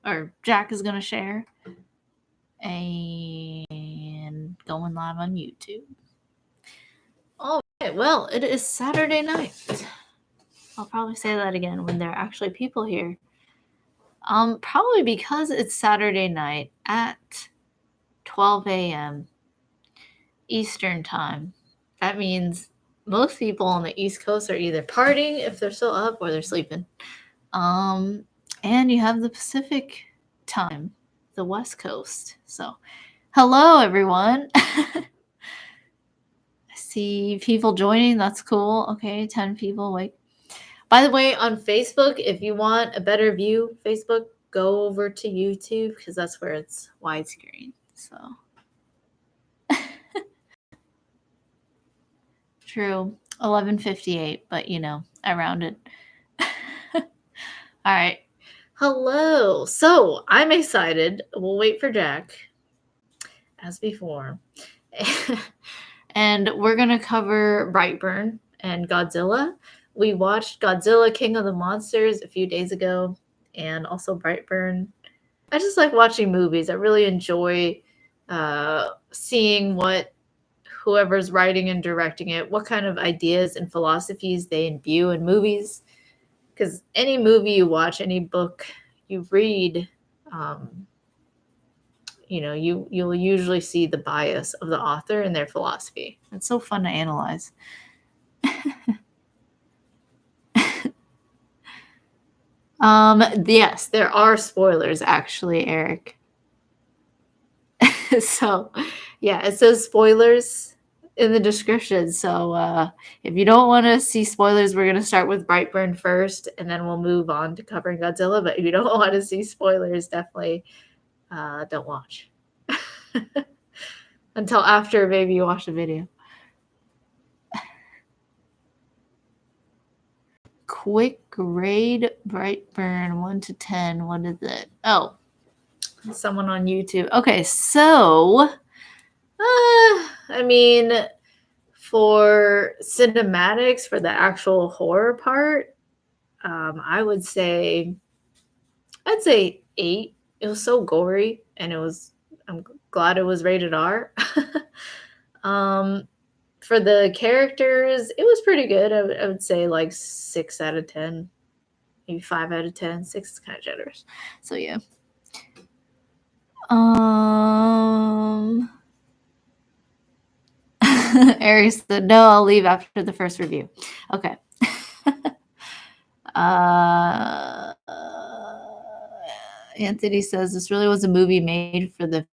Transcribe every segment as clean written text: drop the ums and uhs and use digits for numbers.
or Jack is going to share, and going live on YouTube. All right, well, it is Saturday night. I'll probably say that again when there are actually people here. Probably because it's Saturday night at 12 a.m. Eastern time. That means most people on the East Coast are either partying if they're still up or they're sleeping. And you have the Pacific time, the West Coast. So, hello everyone. I see people joining. That's cool. Okay, 10 people. Wait. By the way, on Facebook, if you want a better view, Facebook, go over to YouTube because that's where it's widescreen. So true, 11:58, but you know, I rounded. All right. Hello. So I'm excited. We'll wait for Jack, as before. And we're going to cover Brightburn and Godzilla. We watched Godzilla King of the Monsters a few days ago, and also Brightburn. I just like watching movies. I really enjoy seeing what whoever's writing and directing it, what kind of ideas and philosophies they imbue in movies. Because any movie you watch, any book you read, you'll usually see the bias of the author and their philosophy. It's so fun to analyze. Yes, there are spoilers actually, Eric. So, yeah, it says spoilers in the description. So, if you don't want to see spoilers, we're going to start with Brightburn first, and then we'll move on to covering Godzilla. But if you don't want to see spoilers, definitely don't watch. Until after maybe you watch the video. Quick grade Brightburn 1 to 10. What is it? Oh, someone on YouTube. Okay, so I mean, for cinematics, for the actual horror part, I'd say 8. It was so gory, and I'm glad it was rated R. For the characters, it was pretty good. I would say like 6 out of 10, maybe 5 out of 10. 6 is kind of generous. So yeah. Ari said, no, I'll leave after the first review. Okay. Anthony says, this really was a movie made for the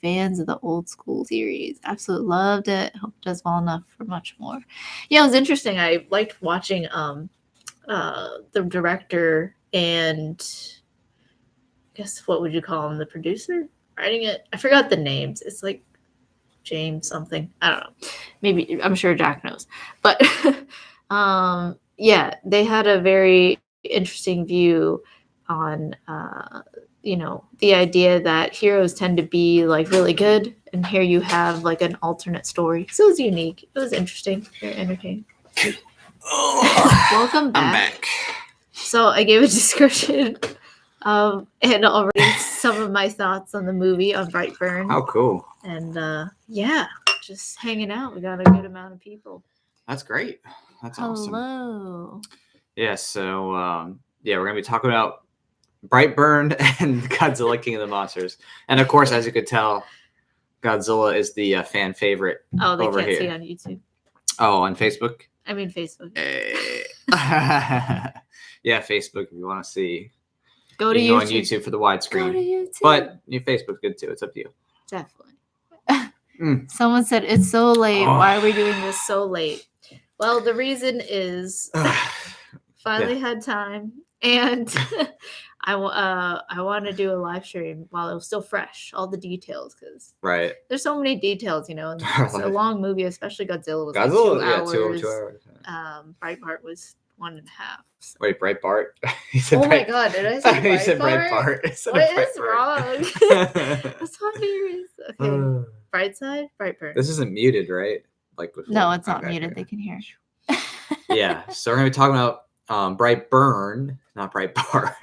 fans of the old school series. Absolutely loved it. Hope it does well enough for much more. Yeah, it was interesting. I liked watching the director and I guess what would you call him? The producer writing it? I forgot the names. It's like James something. I don't know. Maybe I'm sure Jack knows. But yeah, they had a very interesting view on the idea that heroes tend to be like really good, and here you have like an alternate story. So it was unique. It was interesting. Very entertaining. Welcome back. I'm back. So I gave a description and already some of my thoughts on the movie on Brightburn. How cool. And yeah, just hanging out. We got a good amount of people. That's great. That's awesome. Hello. Yeah, so we're going to be talking about Brightburn and Godzilla King of the Monsters. And of course, as you could tell, Godzilla is the fan favorite over here. Can't see on YouTube. Oh, on Facebook? I mean Facebook. Yeah, Facebook if you want to see. Go to YouTube. Go on YouTube for the widescreen. Go to YouTube. But your Facebook's good too. It's up to you. Definitely. Someone said, it's so late. Why are we doing this so late? Well, the reason is finally had time, and I want to do a live stream while it was still fresh, all the details, because there's so many details, and it's a long movie, especially Godzilla was like 2 hours. 2 hours. Breitbart was 1.5. So. Wait, Breitbart? My God, did I say Breitbart? You said Breitbart. What is wrong? That's not serious. Okay. Brightside? Brightburn. This isn't muted, right? No, it's not muted. They can hear. Yeah, so we're going to be talking about Brightburn, not Breitbart.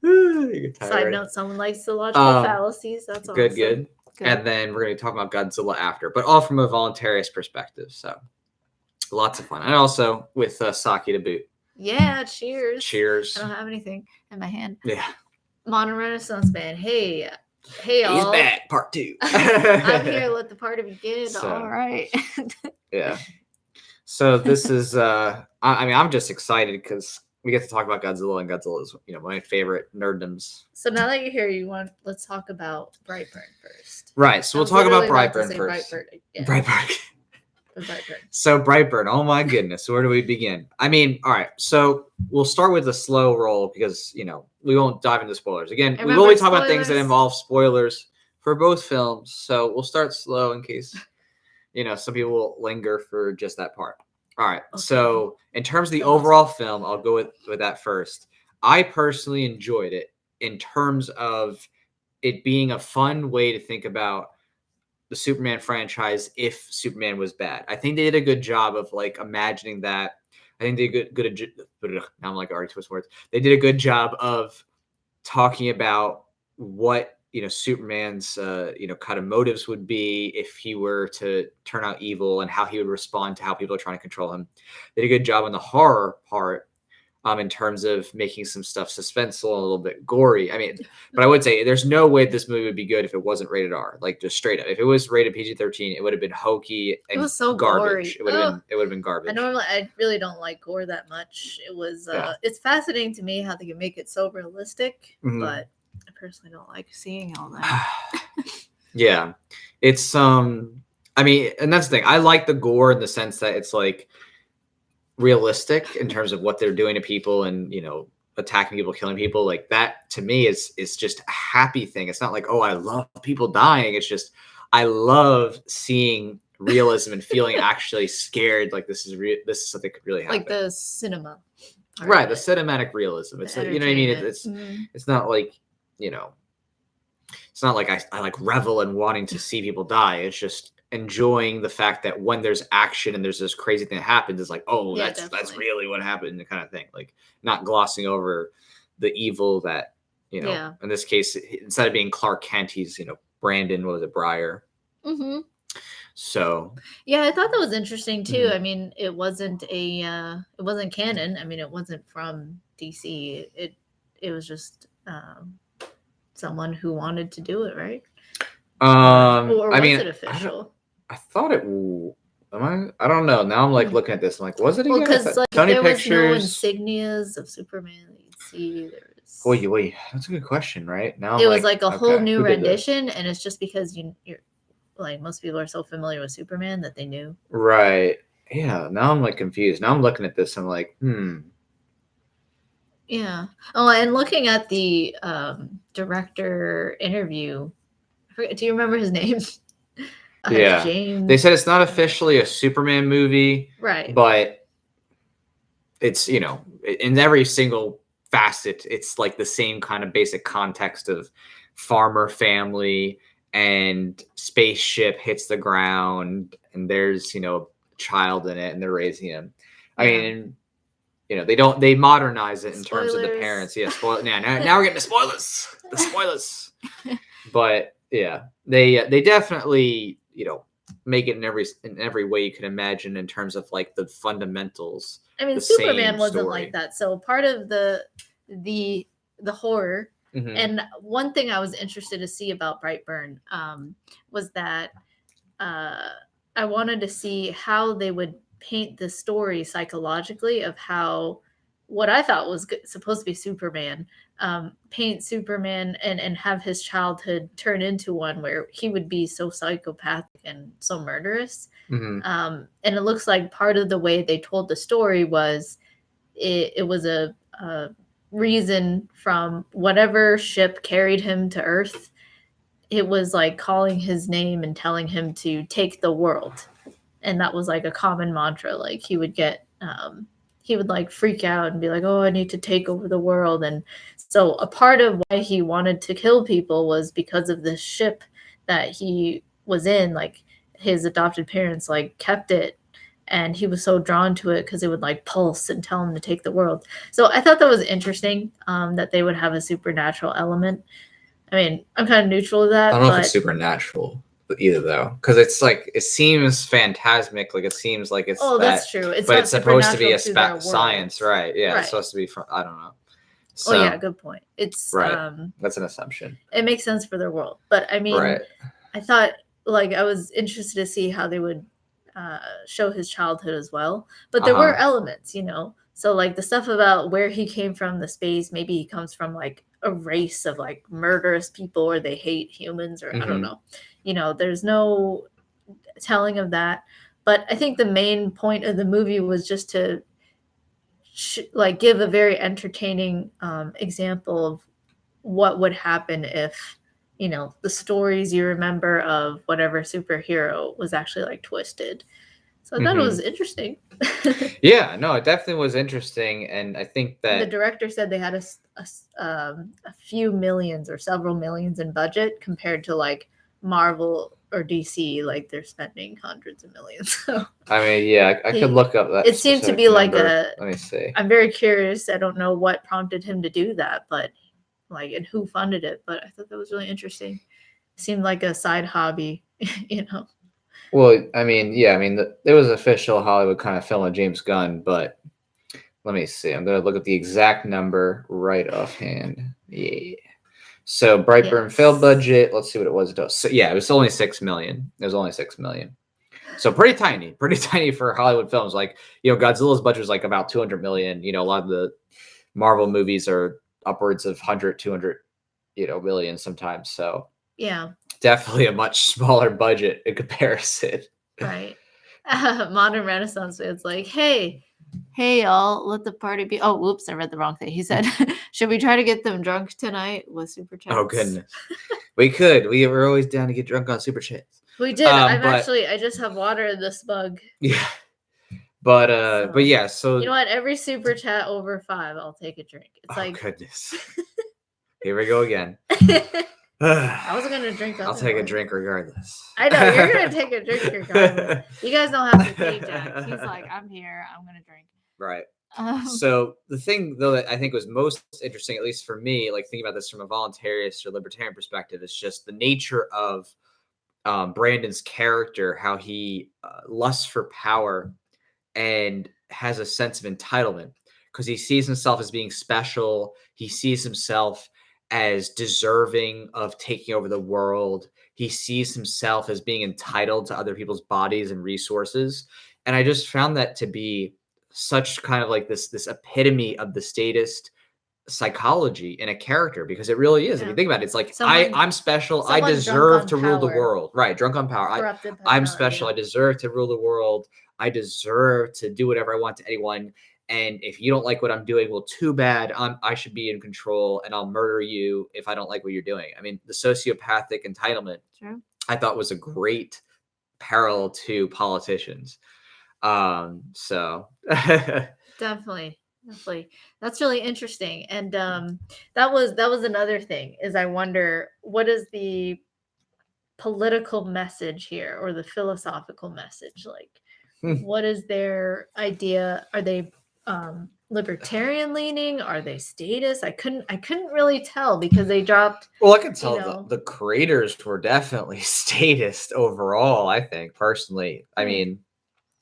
You get tired Side already. note: someone likes the logical fallacies. That's Good, awesome. good. And then we're going to talk about Godzilla after, but all from a voluntarist perspective. So lots of fun. And also with sake to boot. Yeah, cheers. Cheers. I don't have anything in my hand. Yeah. Modern Renaissance Man. Hey, He's all. back, part 2. I'm here. Let the party begin. So, all right. Yeah. So this is, I mean, I'm just excited because we get to talk about Godzilla, and Godzilla is, my favorite nerddoms. So now that you're here, let's talk about Brightburn first. Right. So we'll talk about Brightburn first. Brightburn. So Brightburn, oh my goodness, where do we begin? I mean, all right, so we'll start with a slow roll because we won't dive into spoilers. Again, we've only talked about things that involve spoilers for both films, so we'll start slow in case some people will linger for just that part. All right, okay. So in terms of the overall film, I'll go with that first. I personally enjoyed it in terms of it being a fun way to think about the Superman franchise if Superman was bad. I think they did a good job of imagining that. I think they did good. Now I'm already twist words. They did a good job of talking about what Superman's kind of motives would be if he were to turn out evil and how he would respond to how people are trying to control him. They did a good job on the horror part. In terms of making some stuff suspenseful and a little bit gory. I mean, but I would say there's no way this movie would be good if it wasn't rated R, just straight up. If it was rated PG-13, it would have been hokey and it was so garbage. Gory. It would have been garbage. I really don't like gore that much. It was it's fascinating to me how they can make it so realistic, but I personally don't like seeing all that. Yeah. It's I mean, and that's the thing. I like the gore in the sense that it's realistic in terms of what they're doing to people and attacking people, killing people. Like that to me is just a happy thing. It's not oh, I love people dying. It's just I love seeing realism and feeling actually scared this is something could really happen. Like the cinema. Right, the cinematic realism. It's you know what I mean? It's not it's not I revel in wanting to see people die. It's just enjoying the fact that when there's action and there's this crazy thing that happens, it's oh, yeah, that's really what happened, the kind of thing. Not glossing over the evil that in this case, instead of being Clark Kent, he's Brandon, what was it, Breyer? Mm-hmm. So yeah, I thought that was interesting too. I mean, it wasn't canon. I mean, it wasn't from DC. It was just someone who wanted to do it, right? Or was it official? I thought it. I don't know. Now I'm looking at this. I'm was it? Because Sony there Pictures? Was no insignias of Superman that you'd see. There was. Wait. That's a good question, right? Now it was a whole new rendition, and it's just because you're most people are so familiar with Superman that they knew. Right. Yeah. Now I'm confused. Now I'm looking at this. I'm Yeah. Oh, and looking at the director interview. Do you remember his name? Yeah. James. They said it's not officially a Superman movie, right? But it's in every single facet, it's the same kind of basic context of farmer family and spaceship hits the ground and there's a child in it and they're raising him. I mean, they modernize it in terms of the parents. Yeah, now we're getting to spoilers. The spoilers. But yeah, they definitely make it in every way you can imagine in terms of the fundamentals. I mean, Superman wasn't like that. So part of the horror, and one thing I was interested to see about Brightburn was that I wanted to see how they would paint the story psychologically of how what I thought was supposed to be Superman, paint Superman and have his childhood turn into one where he would be so psychopathic and so murderous. And it looks like part of the way they told the story was it was a reason from whatever ship carried him to Earth. It was calling his name and telling him to take the world. And that was a common mantra. He would get he would freak out and be oh, I need to take over the world. And so a part of why he wanted to kill people was because of this ship that he was in. His adopted parents kept it and he was so drawn to it because it would like pulse and tell him to take the world. So I thought that was interesting, that they would have a supernatural element. I mean, I'm kind of neutral to that. I don't know if it's supernatural either, though, because it's like it seems phantasmic, like it seems like it's that's true. But it's supposed to be a science, right? Yeah, it's supposed to be from, I don't know. So, yeah, good point. It's right. That's an assumption. It makes sense for their world, but I mean, I thought like I was interested to see how they would show his childhood as well. But there were elements, So like the stuff about where he came from, the space, maybe he comes from like a race of like murderous people, or they hate humans, or I don't know. There's no telling of that. But I think the main point of the movie was just to like give a very entertaining example of what would happen if the stories you remember of whatever superhero was actually like twisted. So I thought it was interesting. Yeah, no, it definitely was interesting, and I think that the director said they had a few millions or several millions in budget compared to like Marvel or DC, like they're spending hundreds of millions. So I mean, yeah, I could look up that. It seemed to be number. Like a. Let me see. I'm very curious. I don't know what prompted him to do that, but like, and who funded it. But I thought that was really interesting. It seemed like a side hobby, Well, I mean, yeah, I mean, it was official Hollywood kind of film of James Gunn, but let me see. I'm going to look at the exact number right offhand. Yeah. So Brightburn failed budget. Let's see what it was. So yeah, it was only $6 million. It was only $6 million. So pretty tiny for Hollywood films. Like, Godzilla's budget was like about 200 million. A lot of the Marvel movies are upwards of 100, 200, million sometimes. So yeah, definitely a much smaller budget in comparison. Right. Modern Renaissance fans like, hey, y'all, let the party be. Oh, whoops, I read the wrong thing. He said, should we try to get them drunk tonight with Super Chats? Oh, goodness. We could. We were always down to get drunk on Super Chats. We did. I just have water in this mug. Yeah. But yeah, so. You know what? Every Super Chat over 5, I'll take a drink. It's like. Goodness. Here we go again. I wasn't going to drink. I'll take a drink regardless. I know. You're going to take a drink regardless. You guys don't have to pay Jack. He's like, I'm here. I'm going to drink. Right. So the thing, though, that I think was most interesting, at least for me, like thinking about this from a voluntarist or libertarian perspective, is just the nature of Brandon's character, how he lusts for power and has a sense of entitlement because he sees himself as being special. He sees himself as deserving of taking over the world. He sees himself as being entitled to other people's bodies and resources. And I just found that to be such kind of like this epitome of the statist psychology in a character, because it really is. If you think about it, it's like, I'm special. I deserve to rule the world. Right. Drunk on power. I'm special. I deserve to rule the world. I deserve to do whatever I want to anyone. And if you don't like what I'm doing, well, too bad. I should be in control, and I'll murder you if I don't like what you're doing. I mean, the sociopathic entitlement, I thought, was a great parallel to politicians. So definitely. That's really interesting. And that was another thing, is I wonder, what is the political message here, or the philosophical message? Like, what is their idea? Are they libertarian leaning? Are they statist? I couldn't really tell, because they dropped. Well, I can tell the creators were definitely statist overall, I think, personally. I mean,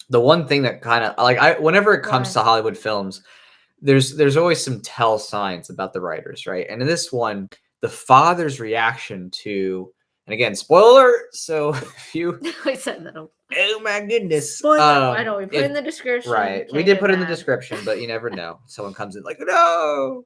the one thing that kind of like, whenever it comes to Hollywood films, there's always some tell signs about the writers, right? And in this one, the father's reaction to, and again, spoiler. So if you, I said that. Oh my goodness! Spoiler. I know we put in the description. Right, we did put in the description, but you never know. Someone comes in like, no.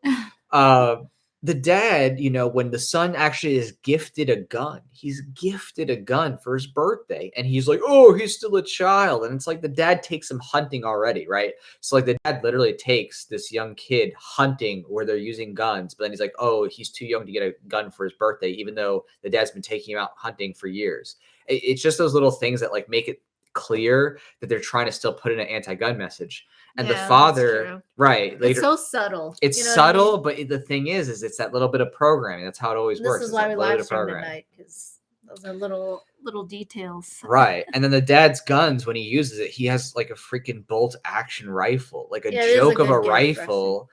The dad, when the son actually is gifted a gun, he's gifted a gun for his birthday, and he's like, oh, he's still a child. And it's like the dad takes him hunting already, right? So like the dad literally takes this young kid hunting where they're using guns, but then he's like, oh, he's too young to get a gun for his birthday, even though the dad's been taking him out hunting for years. It's just those little things that like make it clear that they're trying to still put in an anti-gun message. And the father, right? Later, it's so subtle. It's subtle, but the thing is it's that little bit of programming. That's how it always works. This is why we live stream at night, because those are little little details. Right. And then the dad's guns, when he uses it, he has like a freaking bolt action rifle, like a joke of a rifle.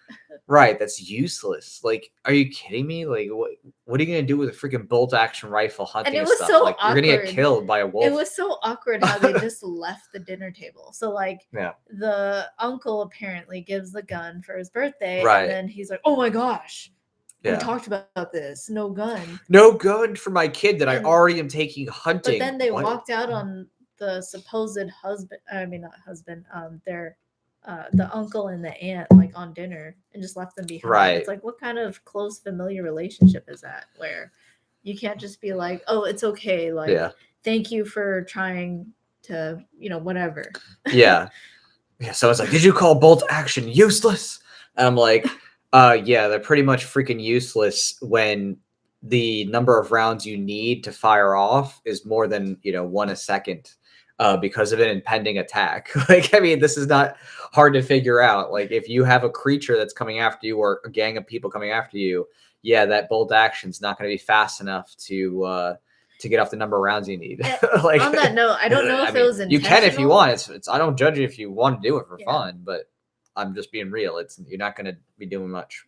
Right, that's useless. Like, are you kidding me? Like, what are you gonna do with a freaking bolt action rifle hunting and stuff? So like, awkward. You're gonna get killed by a wolf. It was so awkward how they just left the dinner table. So like, the uncle apparently gives the gun for his birthday, and then he's like, "Oh my gosh, we talked about this. No gun for my kid that I already am taking hunting." But then they walked out on the supposed husband. I mean, not husband. Their the uncle and the aunt like on dinner and just left them behind. Right. It's like, what kind of close familiar relationship is that where you can't just be like, oh, it's okay. Like, thank you for trying to, whatever. Yeah. So it's like, did you call bolt action useless? And I'm like, yeah, they're pretty much freaking useless when the number of rounds you need to fire off is more than, 1 a second. Because of an impending attack. Like, I mean, this is not hard to figure out. Like, if you have a creature that's coming after you or a gang of people coming after you, that bolt action's not going to be fast enough to get off the number of rounds you need. Like, on that note, I don't know if it was intentional. You can if you want. It's I don't judge you if you want to do it for fun, but I'm just being real. You're not going to be doing much.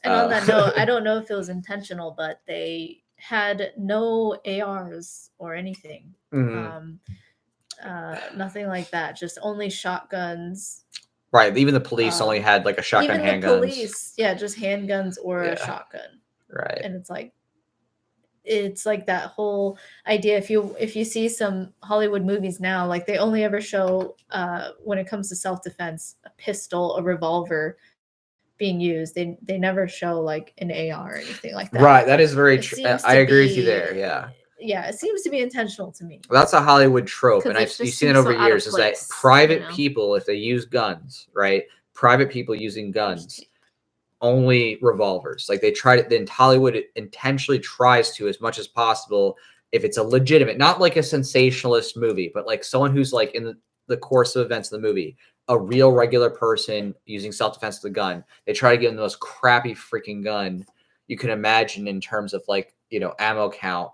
And on that note, I don't know if it was intentional, but they had no ARs or anything. Mm-hmm. Nothing like that. Just only shotguns. Right. Even the police only had like a shotgun, even the police, just handguns or a shotgun. Right. And it's like that whole idea. If you see some Hollywood movies now, like they only ever show when it comes to self-defense, a pistol, a revolver being used. They never show like an AR or anything like that. Right. That is very true. I agree with you there. Yeah. Yeah, it seems to be intentional to me. Well, that's a Hollywood trope, and you've seen it over years, is that private people, if they use guns, right? Private people using guns, only revolvers. Like then Hollywood intentionally tries to, as much as possible, if it's a legitimate, not like a sensationalist movie, but like someone who's like in the course of events of the movie, a real regular person using self-defense with a gun, they try to give them the most crappy freaking gun you can imagine in terms of like, ammo count.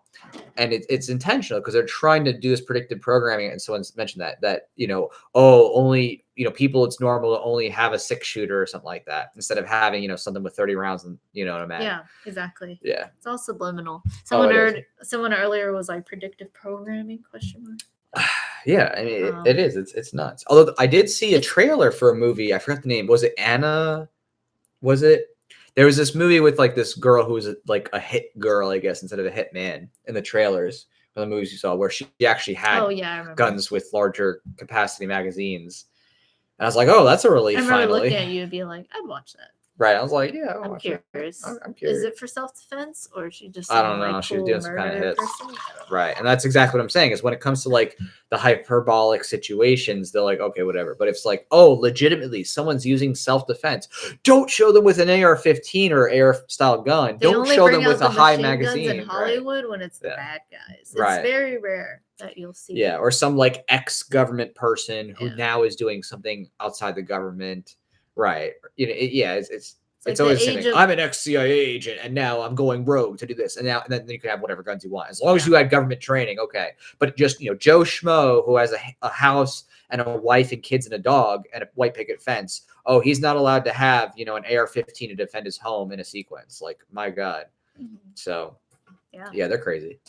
And it's intentional because they're trying to do this predictive programming. And someone's mentioned that, only, people, it's normal to only have a 6-shooter or something like that instead of having, something with 30 rounds and, what I mean? Yeah, exactly. Yeah. It's all subliminal. Someone earlier was like predictive programming ? Yeah, I mean, it is. It's nuts. Although I did see a trailer for a movie. I forgot the name. Was it Anna? Was it? There was this movie with like this girl who was like a hit girl, I guess, instead of a hit man in the trailers for the movies you saw, where she actually had guns with larger capacity magazines. And I was like, oh, that's a relief. I remember looking at you and being like, I'd watch that. Right. I was like, yeah, I'm curious. I'm curious. Is it for self-defense or is she just I don't know. Like, she was doing some kind of hits. Person? Right. And that's exactly what I'm saying is when it comes to like the hyperbolic situations, they're like, okay, whatever. But if it's like, oh, legitimately someone's using self-defense, don't show them with an AR-15 or AR style gun. Don't show them with a high magazine. In Hollywood when it's the bad guys. It's very rare that you'll see. Yeah. Or some like ex-government person who now is doing something outside the government. Right. It's always the same thing. I'm an ex-CIA agent, and now I'm going rogue to do this. And then you can have whatever guns you want. As long as you had government training, okay. But just, Joe Schmo, who has a house and a wife and kids and a dog and a white picket fence, oh, he's not allowed to have, an AR-15 to defend his home in a sequence. Like, my God. Mm-hmm. So, yeah, they're crazy.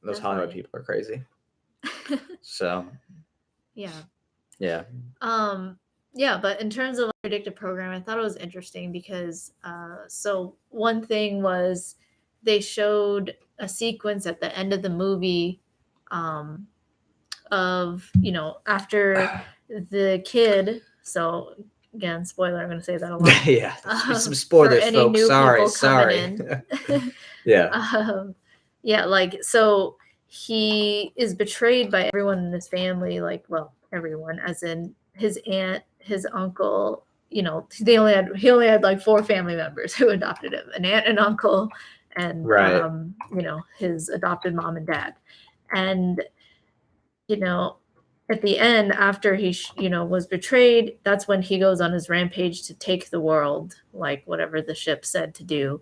Those Hollywood people are crazy. So. Yeah. Yeah. Yeah, but in terms of predictive programming, I thought it was interesting because so one thing was they showed a sequence at the end of the movie of, after the kid. So again, spoiler, I'm going to say that a lot. Yeah, some spoilers, folks. Sorry. Yeah, like, so he is betrayed by everyone in his family, like, well, everyone, as in his aunt, his uncle, he only had like 4 family members who adopted him, an aunt and uncle, and his adopted mom and dad. And at the end, after he was betrayed, that's when he goes on his rampage to take the world, like whatever the ship said to do.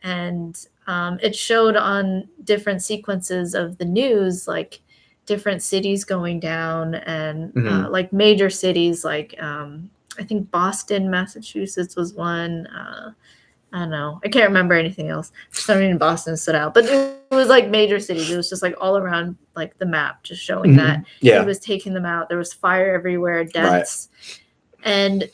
And it showed on different sequences of the news, like different cities going down, and like major cities, like I think Boston, Massachusetts was one. I don't know. I can't remember anything else. For some reason, Boston stood out, but it was like major cities. It was just like all around like the map, just showing that he was taking them out. There was fire everywhere, deaths, and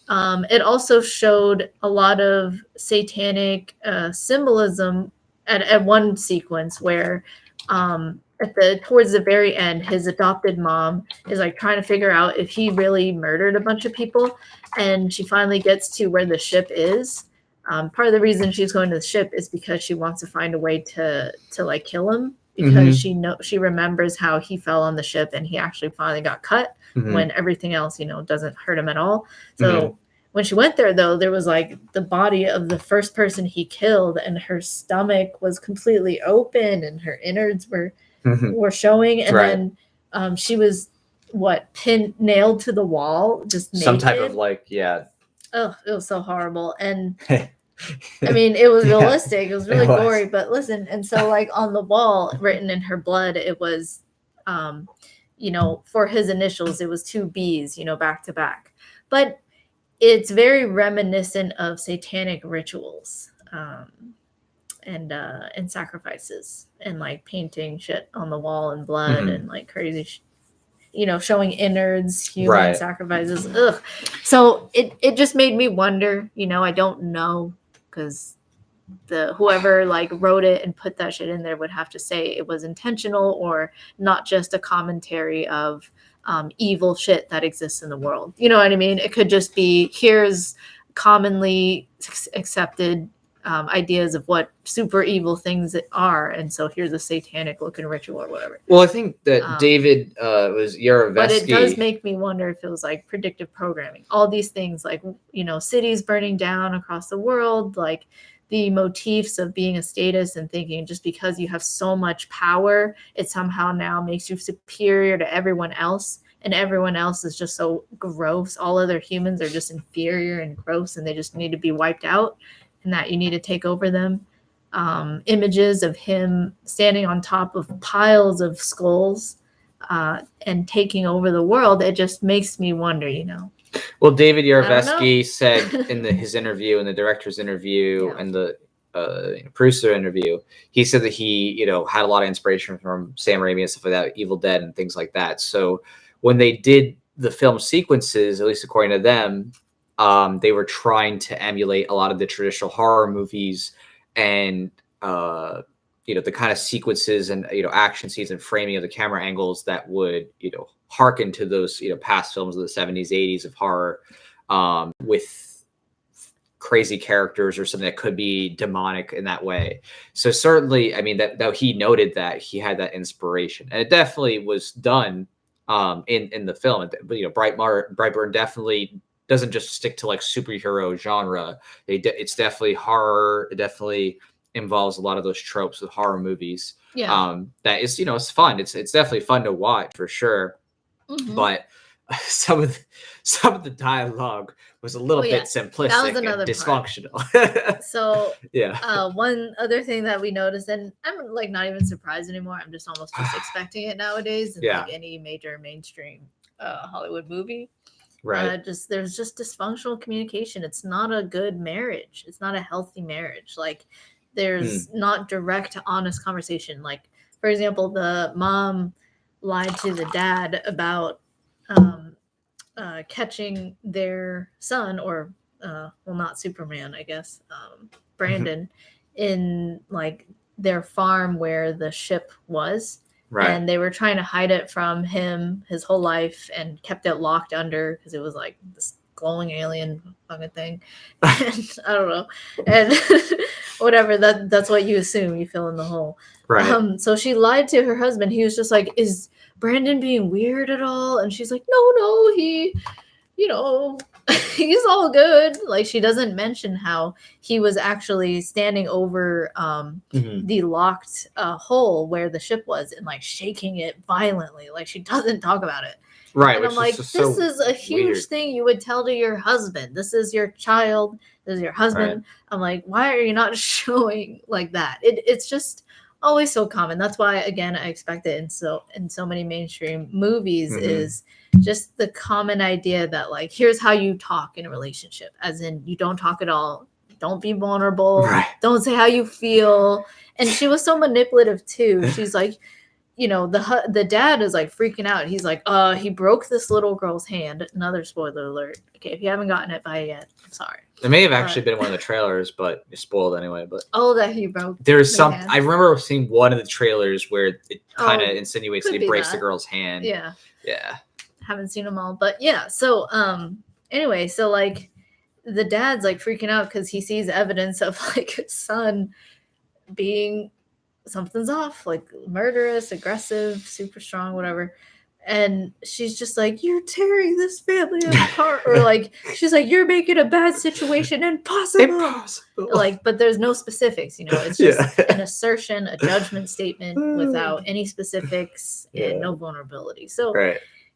it also showed a lot of satanic symbolism at one sequence where towards the very end, his adopted mom is like trying to figure out if he really murdered a bunch of people, and she finally gets to where the ship is. Part of the reason she's going to the ship is because she wants to find a way to like kill him, because she remembers how he fell on the ship and he actually finally got cut when everything else, doesn't hurt him at all. So when she went there, though, there was like the body of the first person he killed, and her stomach was completely open and her innards were showing, and then she was nailed to the wall, just naked. Some type of Oh, it was so horrible. And I mean, it was realistic. It was really gory, but listen, and so like on the wall, written in her blood, it was, for his initials, it was 2 B's, back to back. But it's very reminiscent of satanic rituals, and sacrifices, and like painting shit on the wall in blood and like crazy showing innards, human sacrifices. Ugh. So it just made me wonder, I don't know, because whoever like wrote it and put that shit in there would have to say it was intentional or not just a commentary of evil shit that exists in the world. You know what I mean? It could just be, here's commonly accepted ideas of what super evil things are, and so here's a satanic looking ritual or whatever. Well, I think that David was Yarovesky. But it does make me wonder if it was like predictive programming. All these things, like cities burning down across the world, like the motifs of being a status and thinking just because you have so much power, it somehow now makes you superior to everyone else, and everyone else is just so gross. All other humans are just inferior and gross, and they just need to be wiped out, and that you need to take over them. Images of him standing on top of piles of skulls and taking over the world, it just makes me wonder, Well, David Yarovesky said in his interview, and the director's interview, and the producer interview, he said that he, had a lot of inspiration from Sam Raimi and stuff like that, Evil Dead and things like that. So when they did the film sequences, at least according to them, they were trying to emulate a lot of the traditional horror movies, and the kind of sequences and action scenes and framing of the camera angles that would hearken to those past films of the 70s, 80s of horror, with crazy characters or something that could be demonic in that way. So certainly, I mean, that he noted that he had that inspiration, and it definitely was done in the film. Brightburn definitely doesn't just stick to like superhero genre. It's definitely horror. It definitely involves a lot of those tropes with horror movies. Yeah. That is, it's fun. It's definitely fun to watch for sure. But some of the dialogue was a little bit simplistic and dysfunctional. So one other thing that we noticed, and I'm like not even surprised anymore. I'm just almost just expecting it nowadays in like any major mainstream Hollywood movie. Right. There's just dysfunctional communication. It's not a good marriage. It's not a healthy marriage. Like there's not direct, honest conversation. Like, for example, the mom lied to the dad about catching their son, or not Superman, I guess, Brandon, in like their farm where the ship was. Right. And they were trying to hide it from him his whole life and kept it locked under because it was like this glowing alien fucking thing. And I don't know. And whatever, that's what you assume, you fill in the hole. Right. So she lied to her husband. He was just like, is Brandon being weird at all? And she's like, no, he, he's all good. Like, she doesn't mention how he was actually standing over the locked hole where the ship was and like shaking it violently. Like, she doesn't talk about it. Right. And I'm like, this is a huge thing you would tell to your husband. This is your child. This is your husband. Right. I'm like, why are you not showing like that? It's just always so common. That's why, again, I expect it in so many mainstream movies is just the common idea that like, here's how you talk in a relationship, as in you don't talk at all, don't be vulnerable, Right. don't say how you feel. And she was so manipulative too. She's like, you know, the dad is like freaking out. He's like, he broke this little girl's hand. Another spoiler alert. Okay, if you haven't gotten it by yet, I'm sorry. It may have actually been one of the trailers, but it's spoiled anyway. But that he broke. There's some. Hand. I remember seeing one of the trailers where it kind of insinuates that he breaks the girl's hand. Yeah. Yeah. Haven't seen them all, but yeah. So anyway, so like the dad's like freaking out because he sees evidence of like his son being something's off, like murderous, aggressive, super strong, whatever. And she's just like, you're tearing this family apart. Or like, she's like, you're making a bad situation impossible. Like, but there's no specifics, you know, it's just an assertion, a judgment statement without any specifics and no vulnerability. So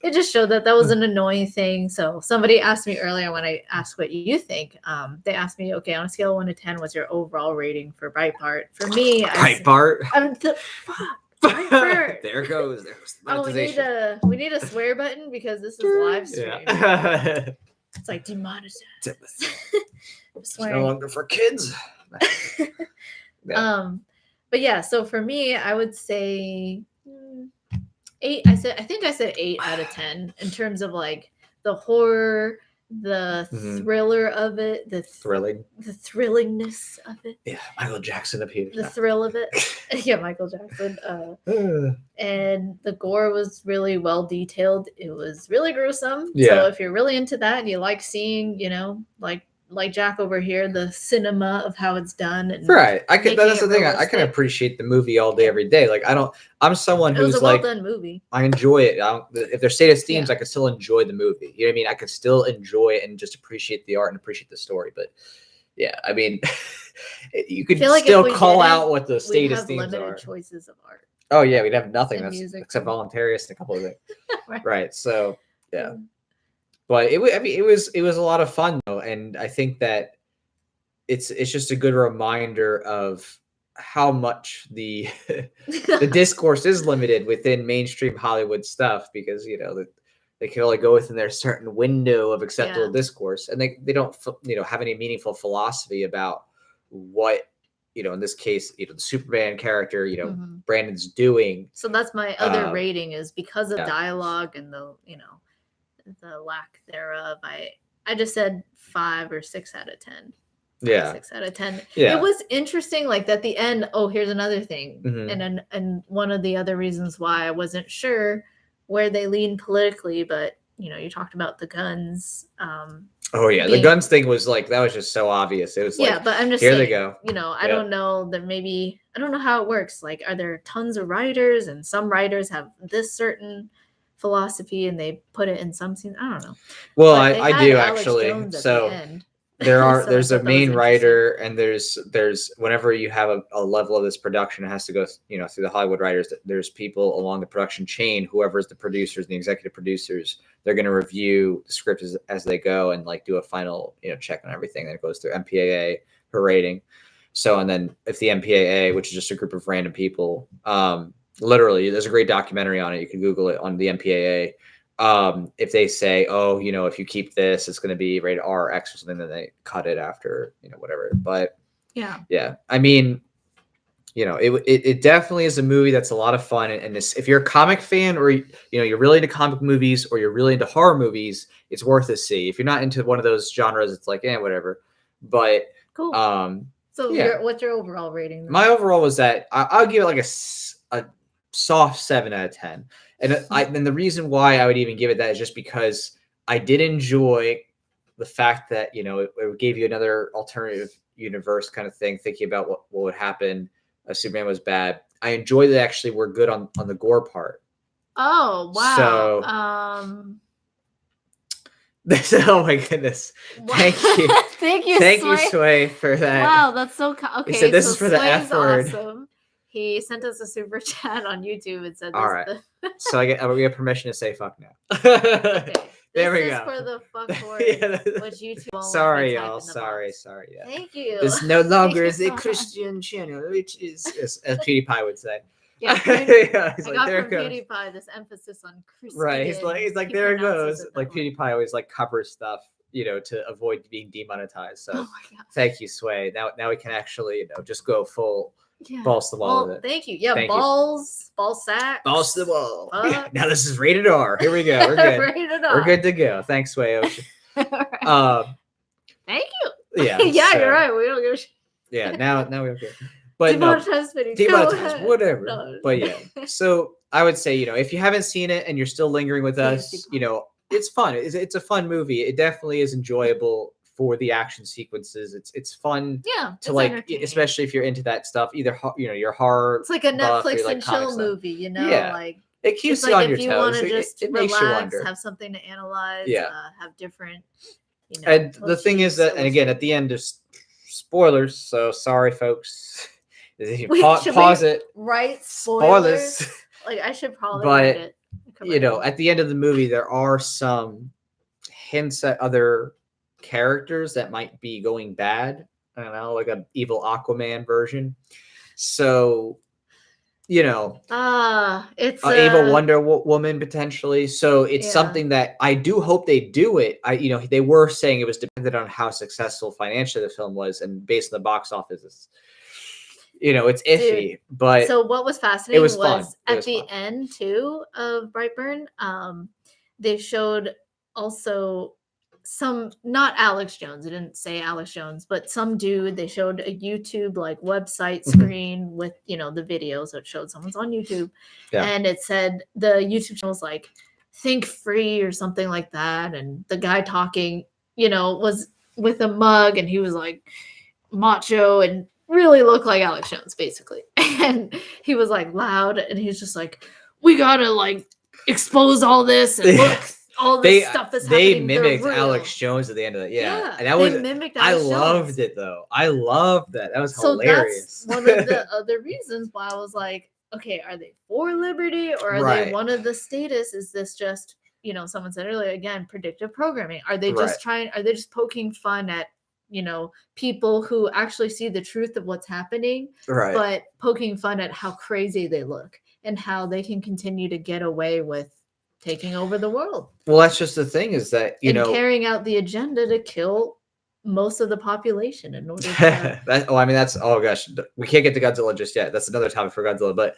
it just showed that was an annoying thing. So somebody asked me earlier when I asked what you think, they asked me, okay, on a scale of 1 to 10, what's your overall rating for Breitbart? For me, Breitbart. Breitbart. There goes. We need a swear button because this is live stream. Yeah. It's like demonetized. It's no longer for kids. But yeah, so for me, I would say 8. I think I said 8 out of 10 in terms of like the horror, the thriller of it, the thrillingness of it. Yeah, Michael Jackson appeared. The thrill of it. Yeah, Michael Jackson. And the gore was really well detailed. It was really gruesome. Yeah. So if you're really into that and you like seeing, you know, like Jack over here, the cinema of how it's done. And right. That's the thing. I can appreciate the movie all day, every day. Like I'm someone who's like, well done movie. I enjoy it. If there's status themes, I can still enjoy the movie. You know what I mean? I can still enjoy it and just appreciate the art and appreciate the story. But yeah, I mean, you could still call out what the status themes are. Limited choices of art. Oh yeah, we'd have nothing except Voluntaryist and a couple of things. Right. So yeah. But it was a lot of fun though, and I think that it's just a good reminder of how much the discourse is limited within mainstream Hollywood stuff, because you know they can only go within their certain window of acceptable discourse, and they don't have any meaningful philosophy about what, you know, in this case, you know, the Superman character, you know, Brandon's doing. So that's my other rating, is because of dialogue and the lack thereof. I just said 5 or 6 out of 10. Yeah, 6 out of 10. Yeah, it was interesting. Like at the end. Oh, here's another thing, and one of the other reasons why I wasn't sure where they lean politically, but you know, you talked about the guns. The guns thing was like, that was just so obvious. It was like, but I'm just here saying, they go. You know, I don't know that maybe I don't know how it works. Like, are there tons of writers, and some writers have this certain philosophy and they put it in some scenes? I don't know. Well, I do actually. So there's a main writer, and there's whenever you have a level of this production, it has to go, you know, through the Hollywood writers. There's people along the production chain, whoever's the producers and the executive producers, they're going to review the script as they go and like do a final, you know, check on everything. Then it goes through MPAA for rating. So, and then if the MPAA, which is just a group of random people, literally, there's a great documentary on it. You can Google it on the MPAA. If they say, oh, you know, if you keep this, it's going to be rated R or X or something, then they cut it after, you know, whatever. But yeah. I mean, you know, it definitely is a movie that's a lot of fun. And this, if you're a comic fan, or, you know, you're really into comic movies, or you're really into horror movies, it's worth to see. If you're not into one of those genres, it's like, whatever. But cool. So what's your overall rating then? My overall was that I'll give it like a soft 7 out of 10. And the reason why I would even give it that is just because I did enjoy the fact that, you know, it gave you another alternative universe kind of thing, thinking about what would happen if Superman was bad. I enjoyed that actually we're good on the gore part. Oh, wow. So, oh my goodness. Thank you. Thank you, Sway, for that. Wow, that's so okay. He said this is for the F word. Awesome. He sent us a super chat on YouTube and said, all right. So I'm gonna get permission to say fuck now. Okay. There we This is go. for the fuck word, which YouTube won't Sorry, let me type y'all. in the Sorry. box. Yeah. Thank you. This no longer is a so much. Christian channel, which is as PewDiePie would say. Yeah, Yeah, he's I like, got there from it goes. PewDiePie this emphasis on Christian. Right. He's like, He there it pronounces goes. it Like that way. PewDiePie always like covers stuff, to avoid being demonetized. So Oh my god. thank you, Sway. Now we can actually, just go full Yeah. balls to the wall with it. Thank you. Yeah, Thank balls, ball sacks. Balls to the wall. Fuck. Now this is rated R. Here we go. We're good. Rated R. We're good to go. Thanks, Sway Ocean. Right. Thank you. Yeah. Yeah, you're right. We don't give a shit. Yeah. Now we okay. But Demonetized video. demonetized, whatever. No. But yeah. So I would say, if you haven't seen it and you're still lingering with us, it's fun. It's a fun movie. It definitely is enjoyable for the action sequences. It's fun. Yeah. To like, especially if you're into that stuff. Either your horror. It's like a Netflix and chill movie. Yeah. Like it keeps you on your toes. If you want to just it makes you relax, wonder. have something to analyze. Yeah. Have different. And the thing is that, and again, at the end, there's spoilers. So sorry, folks. Pause it. Right, spoilers. Like I should probably write it. At the end of the movie, there are some hints at other characters that might be going bad. I don't know, like an evil Aquaman version. So, it's an evil Wonder Woman potentially. So it's something that I do hope they do it. They were saying it was dependent on how successful financially the film was, and based on the box office, it's iffy. Dude, but so what was fascinating was fun. At the end too of Brightburn, they showed also some, not Alex Jones, it didn't say Alex Jones, but some dude. They showed a YouTube like website screen with the video, so it showed someone's on YouTube, and it said the YouTube channel was like Think Free or something like that, and the guy talking was with a mug, and he was like macho and really looked like Alex Jones basically, and he was like loud, and he's just like, we gotta like expose all this and look. All this stuff is happening. They mimicked Alex Jones at the end of it. Yeah. And that was mimicked Alex Jones. Loved it though. I loved that. That was hilarious. That's one of the other reasons why I was like, okay, are they for liberty or are they one of the status? Is this just, someone said earlier, again, predictive programming? Are they just are they just poking fun at, people who actually see the truth of what's happening, but poking fun at how crazy they look and how they can continue to get away with taking over the world? Well, that's just the thing, is that carrying out the agenda to kill most of the population in order to oh gosh, we can't get to Godzilla just yet. That's another topic for Godzilla, but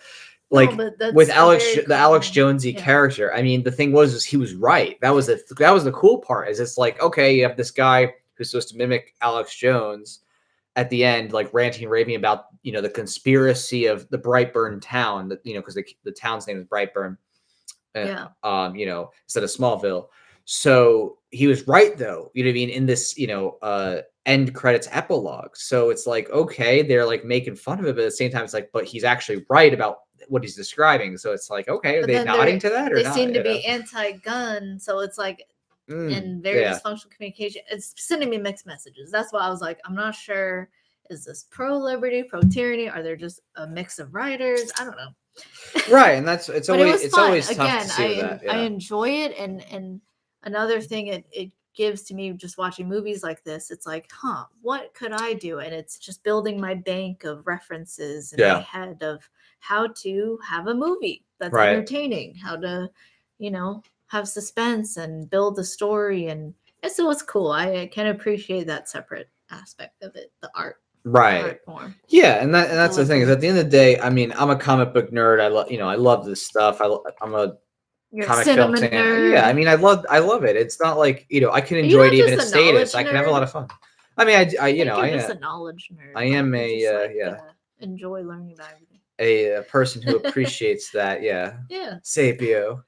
with the Alex Jonesy character, the thing was he was right. That was the cool part, is it's like, okay, you have this guy who's supposed to mimic Alex Jones at the end, like ranting and raving about the conspiracy of the Brightburn town, that because the town's name is Brightburn. Instead of Smallville. So he was right though, in this, end credits epilogue. So it's like, okay, they're like making fun of it, but at the same time, it's like, but he's actually right about what he's describing. So it's like, okay, are they nodding to that or they not? They seem to be anti-gun. So it's like in very dysfunctional communication. It's sending me mixed messages. That's why I was like, I'm not sure. Is this pro-liberty, pro-tyranny? Are there just a mix of writers? I don't know. Right, and it's always tough again, to see that. I enjoy it, and another thing it gives to me just watching movies like this, it's like, what could I do? And it's just building my bank of references in my head of how to have a movie that's entertaining, how to have suspense and build the story, and so it's cool. I can appreciate that separate aspect of it, the art. Right. Yeah, and that's the thing, is at the end of the day, I'm a comic book nerd. I love this stuff. I'm a comic film fan. Nerd. Yeah, I love it. It's not like I can enjoy it even in status. I can have a lot of fun. I am just a knowledge nerd. I am a enjoy learning about everything. A person who appreciates that. Yeah. Yeah. Sapio.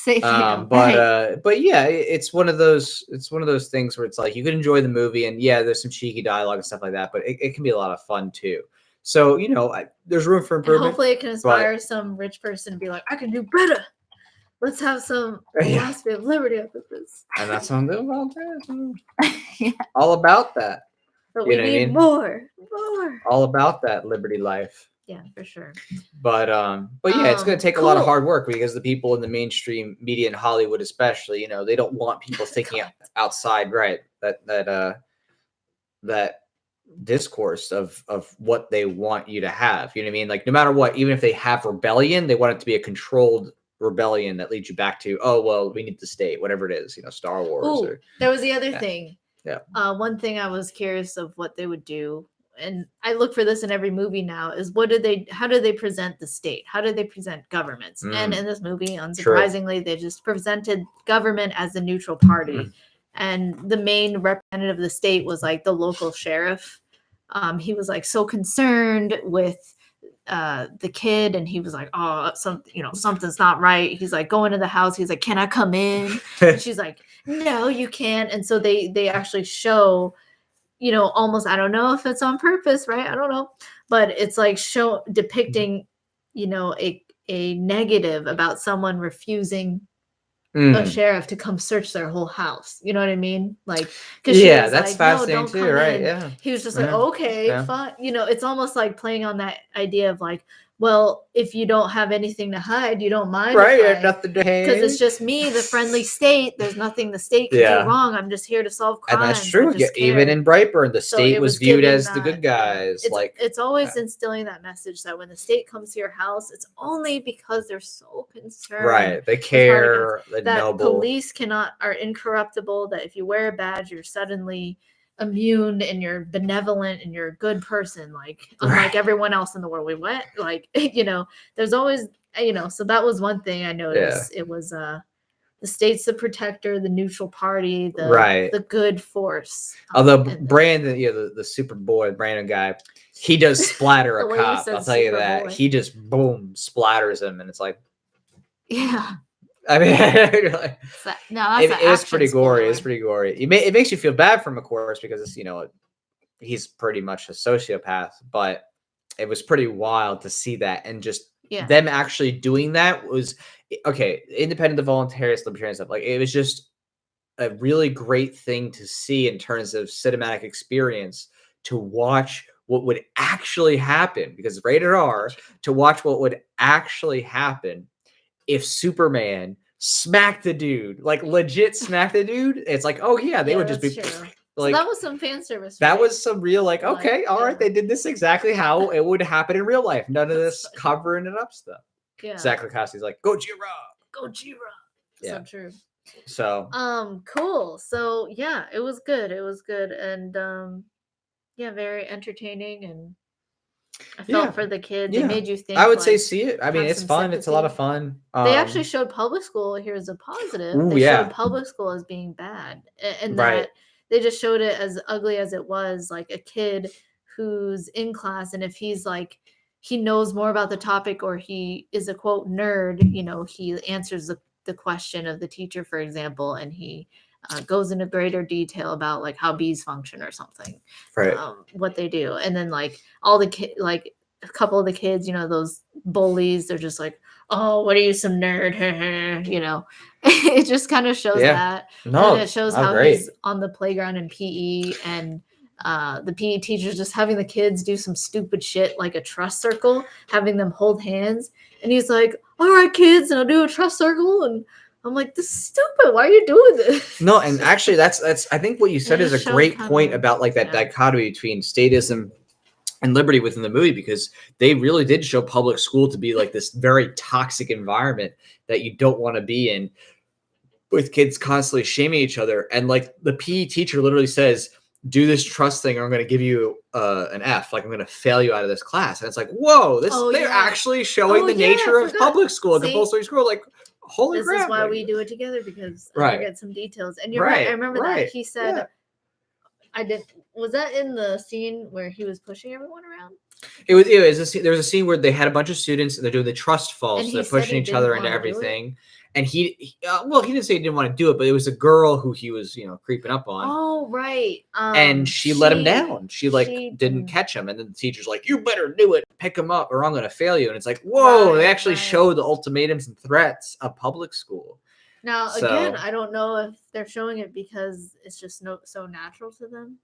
But yeah, it's one of those things where it's like you can enjoy the movie, and there's some cheeky dialogue and stuff like that, but it can be a lot of fun too. So there's room for improvement. And hopefully it can inspire some rich person to be like, I can do better. Let's have some philosophy of liberty up with this. And that's what I'm doing about that. All about that. But we need more. All about that liberty life. Yeah, for sure. But yeah, it's going to take a lot of hard work because the people in the mainstream media in Hollywood, especially, you know, they don't want people thinking outside, right? That discourse of what they want you to have. You know what I mean? Like, no matter what, even if they have rebellion, they want it to be a controlled rebellion that leads you back to, oh well, we need the state, whatever it is, you know, Star Wars. Ooh, there was the other thing. Yeah. One thing I was curious of what they would do, and I look for this in every movie now, is how do they present the state? How do they present governments? And in this movie, unsurprisingly, they just presented government as the neutral party. And the main representative of the state was like the local sheriff. He was like so concerned with the kid, and he was like, oh, something's not right. He's like, go into the house. He's like, can I come in? And she's like, no, you can't. And so they actually show, you know, almost, I don't know if it's on purpose, right? I don't know, but it's like depicting, you know, a negative about someone refusing a sheriff to come search their whole house. You know what I mean? Like, because yeah, that's like, fascinating no, too, right? Yeah. He was just like, okay, fine. You know, it's almost like playing on that idea of like, well, if you don't have anything to hide, you don't mind, right? Nothing to hide because it's just me, the friendly state. There's nothing the state can do wrong. I'm just here to solve crimes. And that's true. Yeah, even in Brightburn, the state was viewed as the good guys. It's always instilling that message that when the state comes to your house, it's only because they're so concerned. Right. They care. That noble. Police are incorruptible. That if you wear a badge, you're suddenly immune and you're benevolent and you're a good person, like unlike everyone else in the world. We went like, you know, there's always, you know, so that was one thing I noticed. It was the state's the protector, the neutral party, the good force. Although Brandon, you know, the Superboy Brandon guy, he does splatter a cop. I'll tell you that. He just boom splatters him, and it's like, yeah. I mean, it was pretty gory. It's pretty gory. It makes you feel bad for him, of course, because it's, you know, he's pretty much a sociopath. But it was pretty wild to see that, and just them actually doing that was okay. Independent of voluntarist, libertarian stuff, like it was just a really great thing to see in terms of cinematic experience, to watch what would actually happen, because rated R, to watch what would actually happen if Superman smacked the dude, like legit smacked the dude. It's like, oh yeah, they would just be true. like, so that was some fan service. That was some real, like, okay, all right, they did this exactly how it would happen in real life. None of this covering it up stuff. Yeah. Zach Lacaste's like, Gojira. Yeah. So true. So cool. So yeah, it was good. And yeah, very entertaining, and I felt for the kids. They made you think. I would say see it. I mean, it's fun. Sympathy. It's a lot of fun. They actually showed public school. Here's a positive. They showed public school as being bad, and that they just showed it as ugly as it was. Like a kid who's in class, and if he's like, he knows more about the topic, or he is a quote nerd, you know, he answers the question of the teacher, for example, and he goes into greater detail about like how bees function or something, what they do. And then like all the like a couple of the kids, you know, those bullies, they're just like, oh, what are you, some nerd? You know, it just kind of shows that. No, and it shows how he's on the playground in PE, and the PE teacher's just having the kids do some stupid shit like a trust circle, having them hold hands. And he's like, all right, kids, and I'll do a trust circle. And I'm like, this is stupid. Why are you doing this? No, and actually that's I think what you said is a great point about like that dichotomy between statism and liberty within the movie, because they really did show public school to be like this very toxic environment that you don't want to be in, with kids constantly shaming each other. And like the PE teacher literally says, do this trust thing or I'm going to give you an F. Like I'm going to fail you out of this class. And it's like, whoa, they're actually showing the nature of public school, compulsory school. Like, holy crap. This is why we do it together, because I forget some details. And you're right. I remember that he said, was that in the scene where he was pushing everyone around? There was a scene where they had a bunch of students and they're doing the trust falls. So they're pushing each other into everything. And he didn't say he didn't want to do it, but it was a girl who he was, you know, creeping up on. Oh, right. And she let him down. She didn't catch him. And then the teacher's like, you better do it. Pick him up or I'm going to fail you. And it's like, whoa, they actually show the ultimatums and threats of public school. Now, again, I don't know if they're showing it because it's just so natural to them,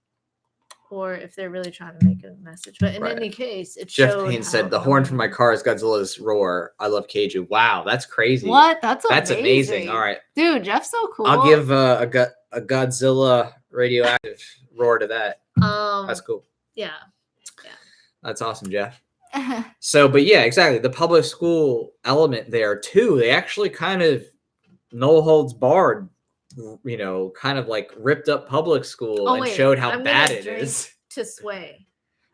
or if they're really trying to make a message. But in any case, it Jeff showed Payne said, "The horn from my car is Godzilla's roar. I love Kaiju." Wow, that's crazy. What? That's amazing. All right, dude, Jeff's so cool. I'll give a Godzilla radioactive roar to that. That's cool. Yeah. That's awesome, Jeff. So, but yeah, exactly. The public school element there too. They actually kind of no holds barred, you know, kind of like ripped up public school and showed how bad it is. To Sway.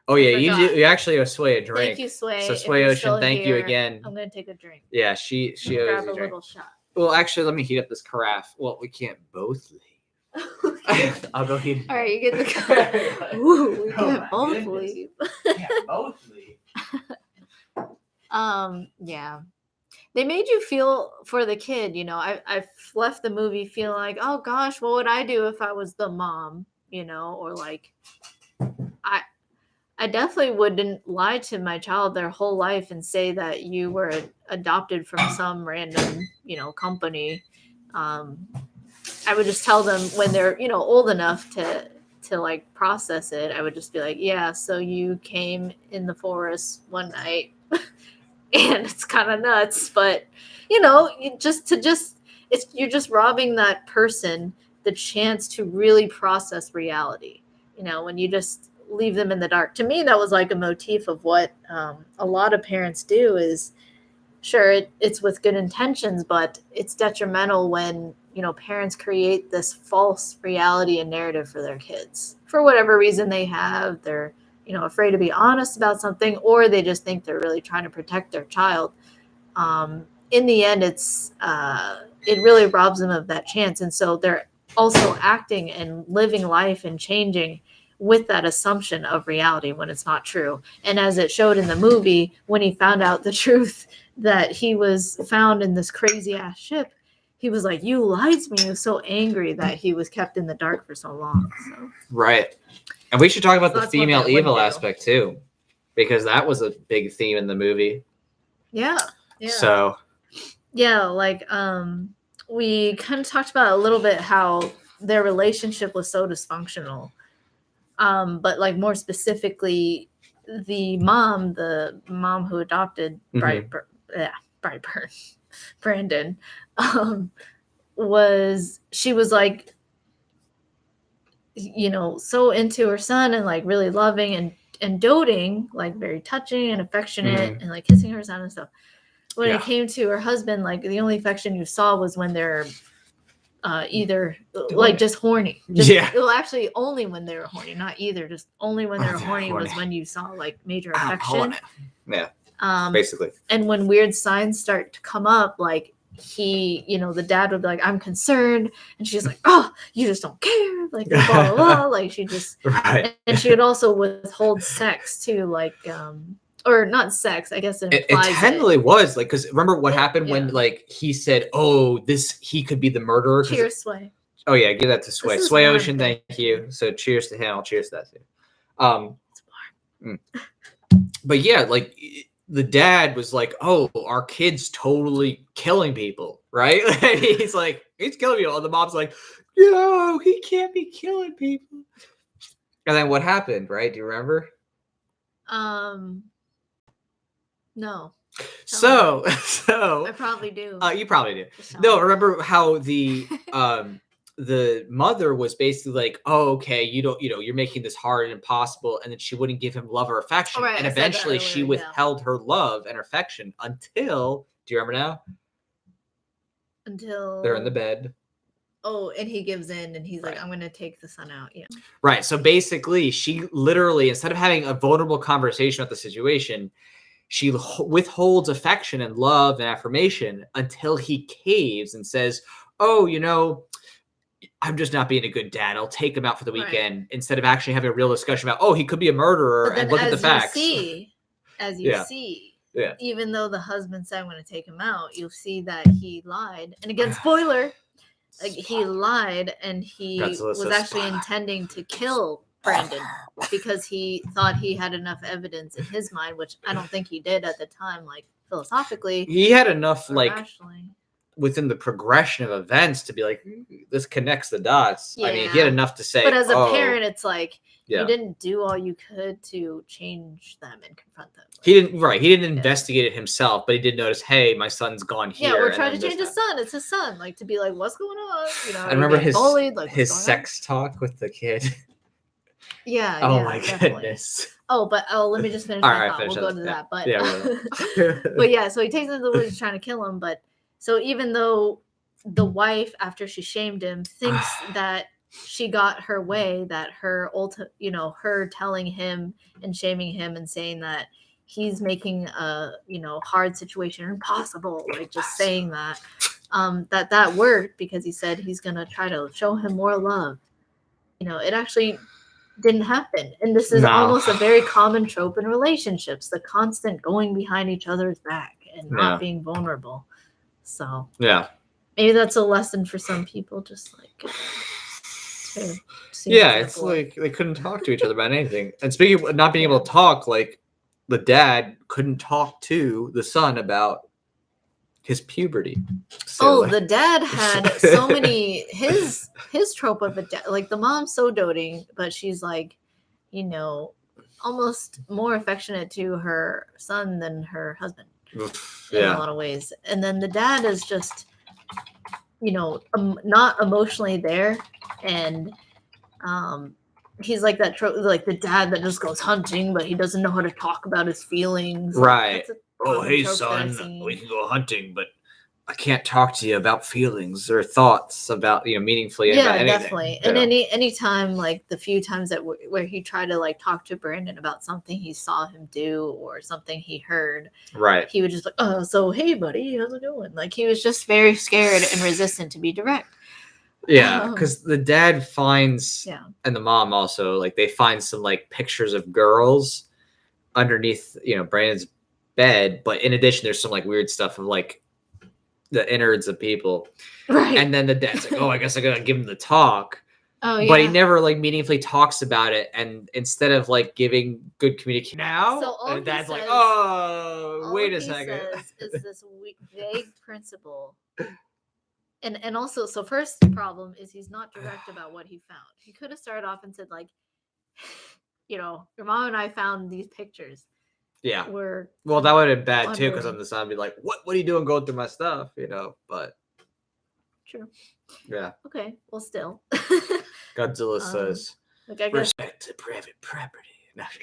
Oh yeah, you actually owe Sway a drink. Thank you, Sway. So Sway Ocean, thank you again. I'm gonna take a drink. Yeah, she owes you a drink. Little shot. Well, actually, let me heat up this carafe. Well, we can't both leave. I'll go heat. All right, you get the carafe. Ooh, we can't both leave. Both leave. Yeah. They made you feel for the kid, you know. I've left the movie feeling like, oh gosh, what would I do if I was the mom, you know, or like I definitely wouldn't lie to my child their whole life and say that you were adopted from some random, you know, company. I would just tell them when they're, you know, old enough to like process it. I would just be like, yeah, so you came in the forest one night and it's kind of nuts, but you know, you're just robbing that person the chance to really process reality. You know, when you just leave them in the dark. To me, that was like a motif of what a lot of parents do is, sure, it's with good intentions, but it's detrimental when, you know, parents create this false reality and narrative for their kids. For whatever reason they have, they're, you know, afraid to be honest about something, or they just think they're really trying to protect their child. In the end, it really robs them of that chance. And so they're also acting and living life and changing with that assumption of reality when it's not true. And as it showed in the movie, when he found out the truth that he was found in this crazy ass ship, he was like, you lied to me. He was so angry that he was kept in the dark for so long. So. Right. And we should talk about the female evil aspect too, because that was a big theme in the movie. Yeah. So. Yeah, like we kind of talked about a little bit how their relationship was so dysfunctional. But like more specifically, the mom who adopted Brightburn, Brandon, she was like, you know, so into her son and like really loving and doting, like very touching and affectionate and like kissing her son and stuff. When it came to her husband, like the only affection you saw was when they're either like just horny. Well, actually only when they were horny, not either, just only when they were horny was when you saw like major affection. Yeah. Basically. And when weird signs start to come up, like he, you know, the dad would be like, I'm concerned, and she's like, oh, you just don't care, like blah blah blah. Like she just and she would also withhold sex too, like or not sex, I guess it technically was like, because remember what happened when like he said, oh, he could be the murderer. Cheers, Sway. Oh yeah, give that to Sway. Sway Ocean, thank you. So cheers to him. I'll cheers to that too. But yeah, like the dad was like, oh, our kid's totally killing people, right? And he's like, he's killing people. And the mom's like, no, he can't be killing people. And then what happened, right? Do you remember? No. So I probably do. You probably do. No, remember how the mother was basically like, oh, okay, you're making this hard and impossible, and then she wouldn't give him love or affection. And eventually she withheld her love and affection until, do you remember now? Until they're in the bed. Oh, and he gives in and he's like, I'm going to take the son out. Yeah. Right. So basically she literally, instead of having a vulnerable conversation about the situation, she withholds affection and love and affirmation until he caves and says, oh, you know, I'm just not being a good dad. I'll take him out for the weekend instead of actually having a real discussion about, oh, he could be a murderer and look at the facts. As you see, even though the husband said, I'm going to take him out, you'll see that he lied. And again, spoiler, like he lied and he was actually intending to kill Brandon because he thought he had enough evidence in his mind, which I don't think he did at the time, like philosophically. He had enough like rationally within the progression of events to be like, this connects the dots. I mean, he had enough to say. But as a parent, it's like You didn't do all you could to change them and confront them. He didn't investigate it himself, but he did notice, hey, my son's gone here. Yeah, we're trying to change his son. It's his son. Like, to be like, what's going on? You know, I remember his bullied, like, his sex talk with the kid. Yeah. Oh my goodness. But let me just finish my thought. We'll go to that. But but yeah, so he takes him to the woods, trying to kill him. But so even though the wife, after she shamed him, thinks that she got her way, that her her telling him and shaming him and saying that he's making a hard situation impossible, like just saying that that worked because he said he's gonna try to show him more love. It actually didn't happen. And this is almost a very common trope in relationships, the constant going behind each other's back and not being vulnerable. So maybe that's a lesson for some people, just like it's like they couldn't talk to each other about anything. And speaking of not being able to talk, like the dad couldn't talk to the son about his puberty. So, the dad had so many his trope of a dad, like the mom's so doting, but she's like, almost more affectionate to her son than her husband in a lot of ways. And then the dad is just not emotionally there, and he's like that trope, like the dad that just goes hunting, but he doesn't know how to talk about his feelings. Right. Oh, hey son, we can go hunting, but I can't talk to you about feelings or thoughts about meaningfully. Yeah, about anything. Definitely. And any time, like the few times that where he tried to like talk to Brandon about something he saw him do or something he heard, right? He would just like, oh, so hey buddy, how's it going? Like he was just very scared and resistant to be direct. Yeah, because the dad finds, and the mom also, like they find some like pictures of girls underneath Brandon's bed, but in addition, there's some like weird stuff of like the innards of people, right? And then the dad's like, oh, I guess I gotta give him the talk. Oh, but he never like meaningfully talks about it, and instead of like giving good communication now, so the dad's like, oh, wait a second. Is this vague principle. And also, so first problem is he's not direct about what he found. He could have started off and said like, your mom and I found these pictures. Yeah. Well, that would have been bad too, because on the side, I'd be like, what are you doing going through my stuff? But. True. Yeah. Okay. Well, still. Godzilla says, like, I guess, respect to private property.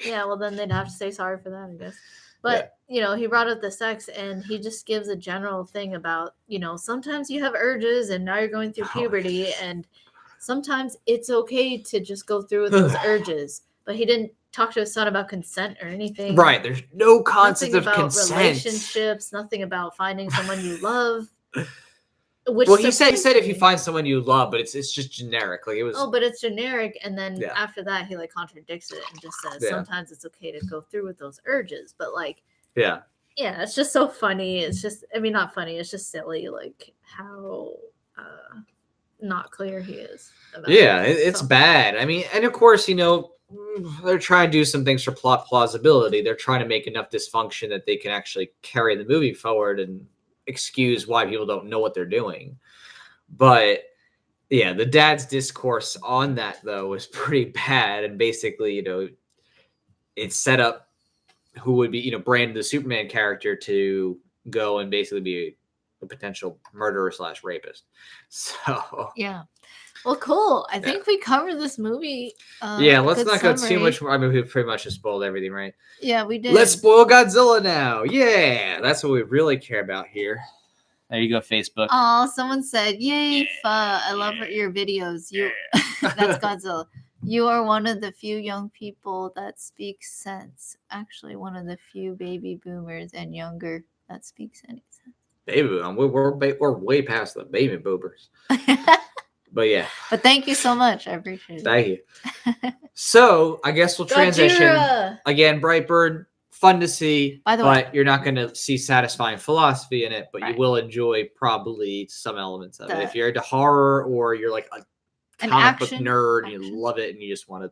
Yeah. Well, then they'd have to say sorry for that, I guess. But, he brought up the sex, and he just gives a general thing about, sometimes you have urges and now you're going through puberty, and sometimes it's okay to just go through with those urges. But he didn't talk to his son about consent or anything. Right. There's no concept of about consent. Relationships, nothing about finding someone you love. He said if you find someone you love, but it's just generic. Like it was. Oh, but it's generic, and then after that, he like contradicts it and just says sometimes it's okay to go through with those urges, but like. Yeah, it's just so funny. It's just, not funny. It's just silly, like how not clear he is. About it's bad. I mean, and of course, they're trying to do some things for plot plausibility. They're trying to make enough dysfunction that they can actually carry the movie forward and excuse why people don't know what they're doing. But the dad's discourse on that though was pretty bad, and basically, it set up who would be, Brandon, the Superman character, to go and basically be a potential murderer / rapist. So well, cool. I think we covered this movie. Let's not go too much more. I mean, we pretty much just spoiled everything, right? Yeah, we did. Let's spoil Godzilla now. Yeah, that's what we really care about here. There you go, Facebook. Oh, someone said, "Yay, I love your videos." That's Godzilla. You are one of the few young people that speaks sense. Actually, one of the few baby boomers and younger that speaks any sense. Baby boom. We're way past the baby boomers. But yeah. But thank you so much. I appreciate it. Thank you. So I guess we'll transition. Again, Brightburn, fun to see. By the way, you're not going to see satisfying philosophy in it, but you will enjoy probably some elements of it. If you're into horror or you're like a comic book nerd, you love it, and you just want to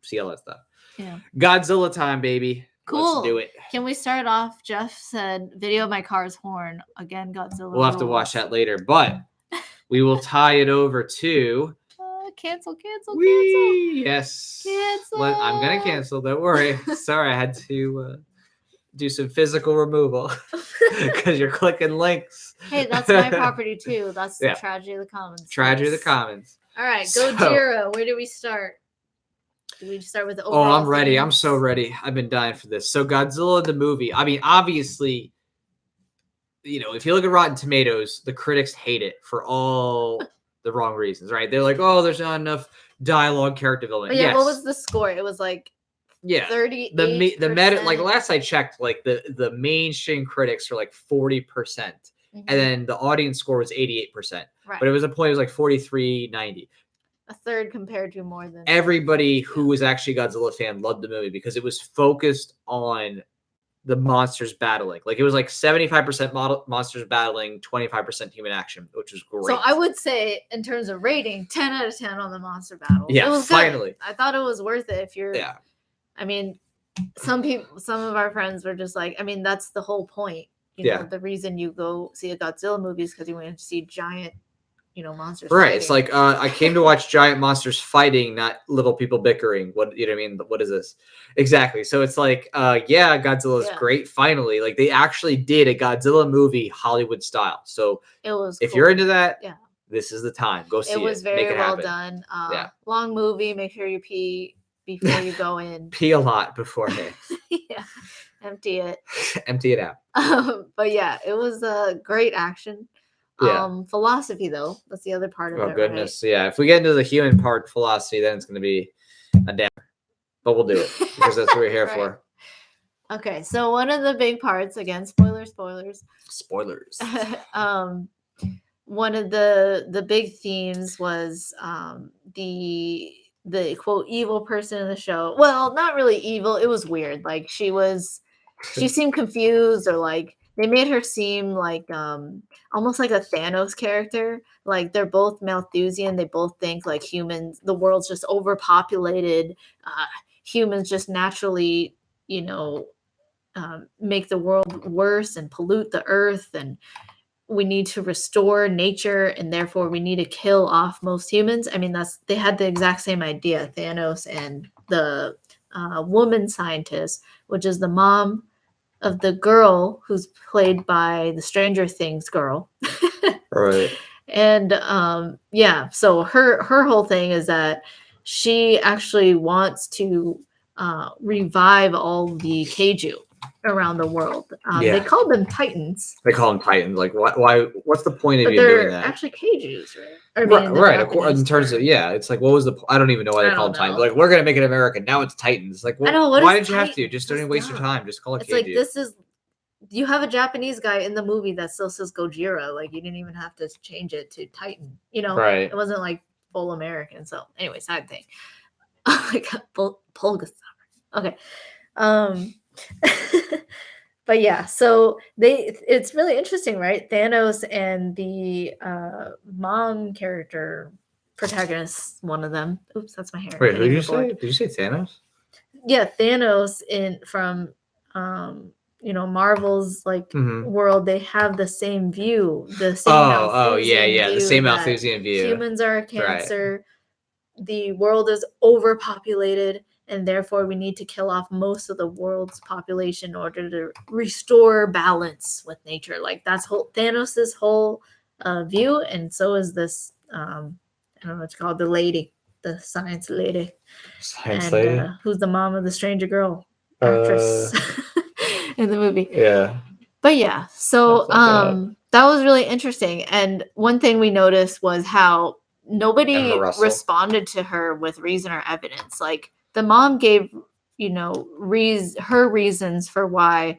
see all that stuff. Yeah. Godzilla time, baby. Cool. Let's do it. Can we start off? Jeff said, video of my car's horn. Again, Godzilla. We'll have to watch that later, but we will tie it over to Cancel. Yes. Cancel. I'm gonna cancel. Don't worry. Sorry, I had to do some physical removal because you're clicking links. Hey, that's my property too. That's the Tragedy of the Commons. Tragedy of the Commons. All right, Gojira. Where do we start? Do we start with the overall? Oh, I'm ready. I'm so ready. I've been dying for this. So Godzilla the movie. I mean, obviously, if you look at Rotten Tomatoes, the critics hate it for all the wrong reasons, right? They're like, oh, there's not enough dialogue, character development. Yeah, what was the score? It was like 38%. The meta, like last I checked, like the mainstream critics were like 40%. And then the audience score was 88%. Right. But it was a point, it was like 43-90. A third compared to more than everybody who was actually a Godzilla fan loved the movie because it was focused on the monsters battling. Like it was like 75% monsters battling, 25% human action, which was great. So I would say in terms of rating, 10 out of 10 on the monster battle. Yeah, it was finally. Good. I thought it was worth it if you're I mean, some of our friends were just like, I mean, that's the whole point. You know, the reason you go see a Godzilla movie is because you want to see giant monsters. Right. Fighting. It's like I came to watch giant monsters fighting, not little people bickering. What I mean? What is this? Exactly. So it's like, Godzilla's great. Finally, like they actually did a Godzilla movie Hollywood style. So it was. If you're into that, this is the time. Go see it. It was very well done. Long movie. Make sure you pee before you go in. Pee a lot beforehand. Empty it. Empty it out. But yeah, it was a great action. Philosophy though, that's the other part of it. Oh goodness, right? Yeah. If we get into the human part, philosophy, then it's going to be a damn. But we'll do it because that's what we're here for. Okay, so one of the big parts, again, spoilers. One of the big themes was the quote evil person in the show. Well, not really evil. It was weird. Like she seemed confused, or like they made her seem like almost like a Thanos character. Like they're both Malthusian. They both think like humans, the world's just overpopulated. Humans just naturally, make the world worse and pollute the earth, and we need to restore nature, and therefore we need to kill off most humans. I mean, they had the exact same idea, Thanos and the woman scientist, which is the mom of the girl who's played by the Stranger Things girl. Right. And so her whole thing is that she actually wants to revive all the kaiju around the world. They called them Titans. They call them Titans. Like, why? What's the point of you doing that? They're actually kaijus, right? Right. Of course, in terms of it's like, what was the? I don't even know why they call them Titans. Like, we're gonna make it American now. It's Titans. Like, why did you have to? Just don't even waste your time. Just call it. It's kaiju. Like you have a Japanese guy in the movie that still says Gojira. Like you didn't even have to change it to Titan. Right? It wasn't like full American. So anyway, side thing. Oh my god, Polga. Okay. But yeah, so it's really interesting, right? Thanos and the mom character protagonist, one of them. Oops, that's my hair. Wait, who did you say? Did you say Thanos? Yeah, Thanos from Marvel's world. They have the same view, the same the same Malthusian view. Humans are a cancer. Right. The world is overpopulated, and therefore we need to kill off most of the world's population in order to restore balance with nature. Like that's Thanos's whole view, and so is this I don't know what it's called, the science lady, who's the mom of the stranger girl actress in the movie. Yeah. But yeah, so that was really interesting. And one thing we noticed was how nobody responded to her with reason or evidence. Like the mom gave, her reasons for why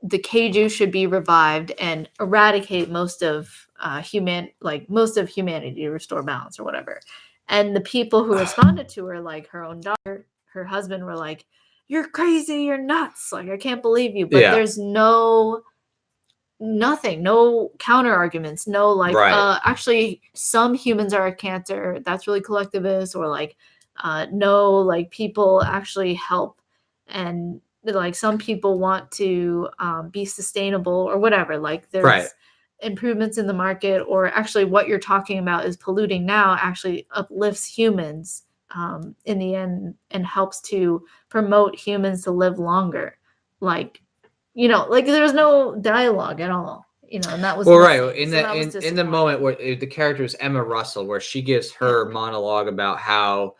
the kaiju should be revived and eradicate most of humanity to restore balance or whatever. And the people who responded to her, like her own daughter, her husband, were like, "You're crazy, you're nuts. Like I can't believe you." But there's nothing, no counter arguments, no actually some humans are a cancer, that's really collectivist, or no, people actually help, and some people want to be sustainable or whatever. There's improvements in the market, or actually what you're talking about is polluting now, actually uplifts humans in the end and helps to promote humans to live longer. Like, like there was no dialogue at all. And that was right in the moment where the character is Emma Russell, where she gives her monologue about how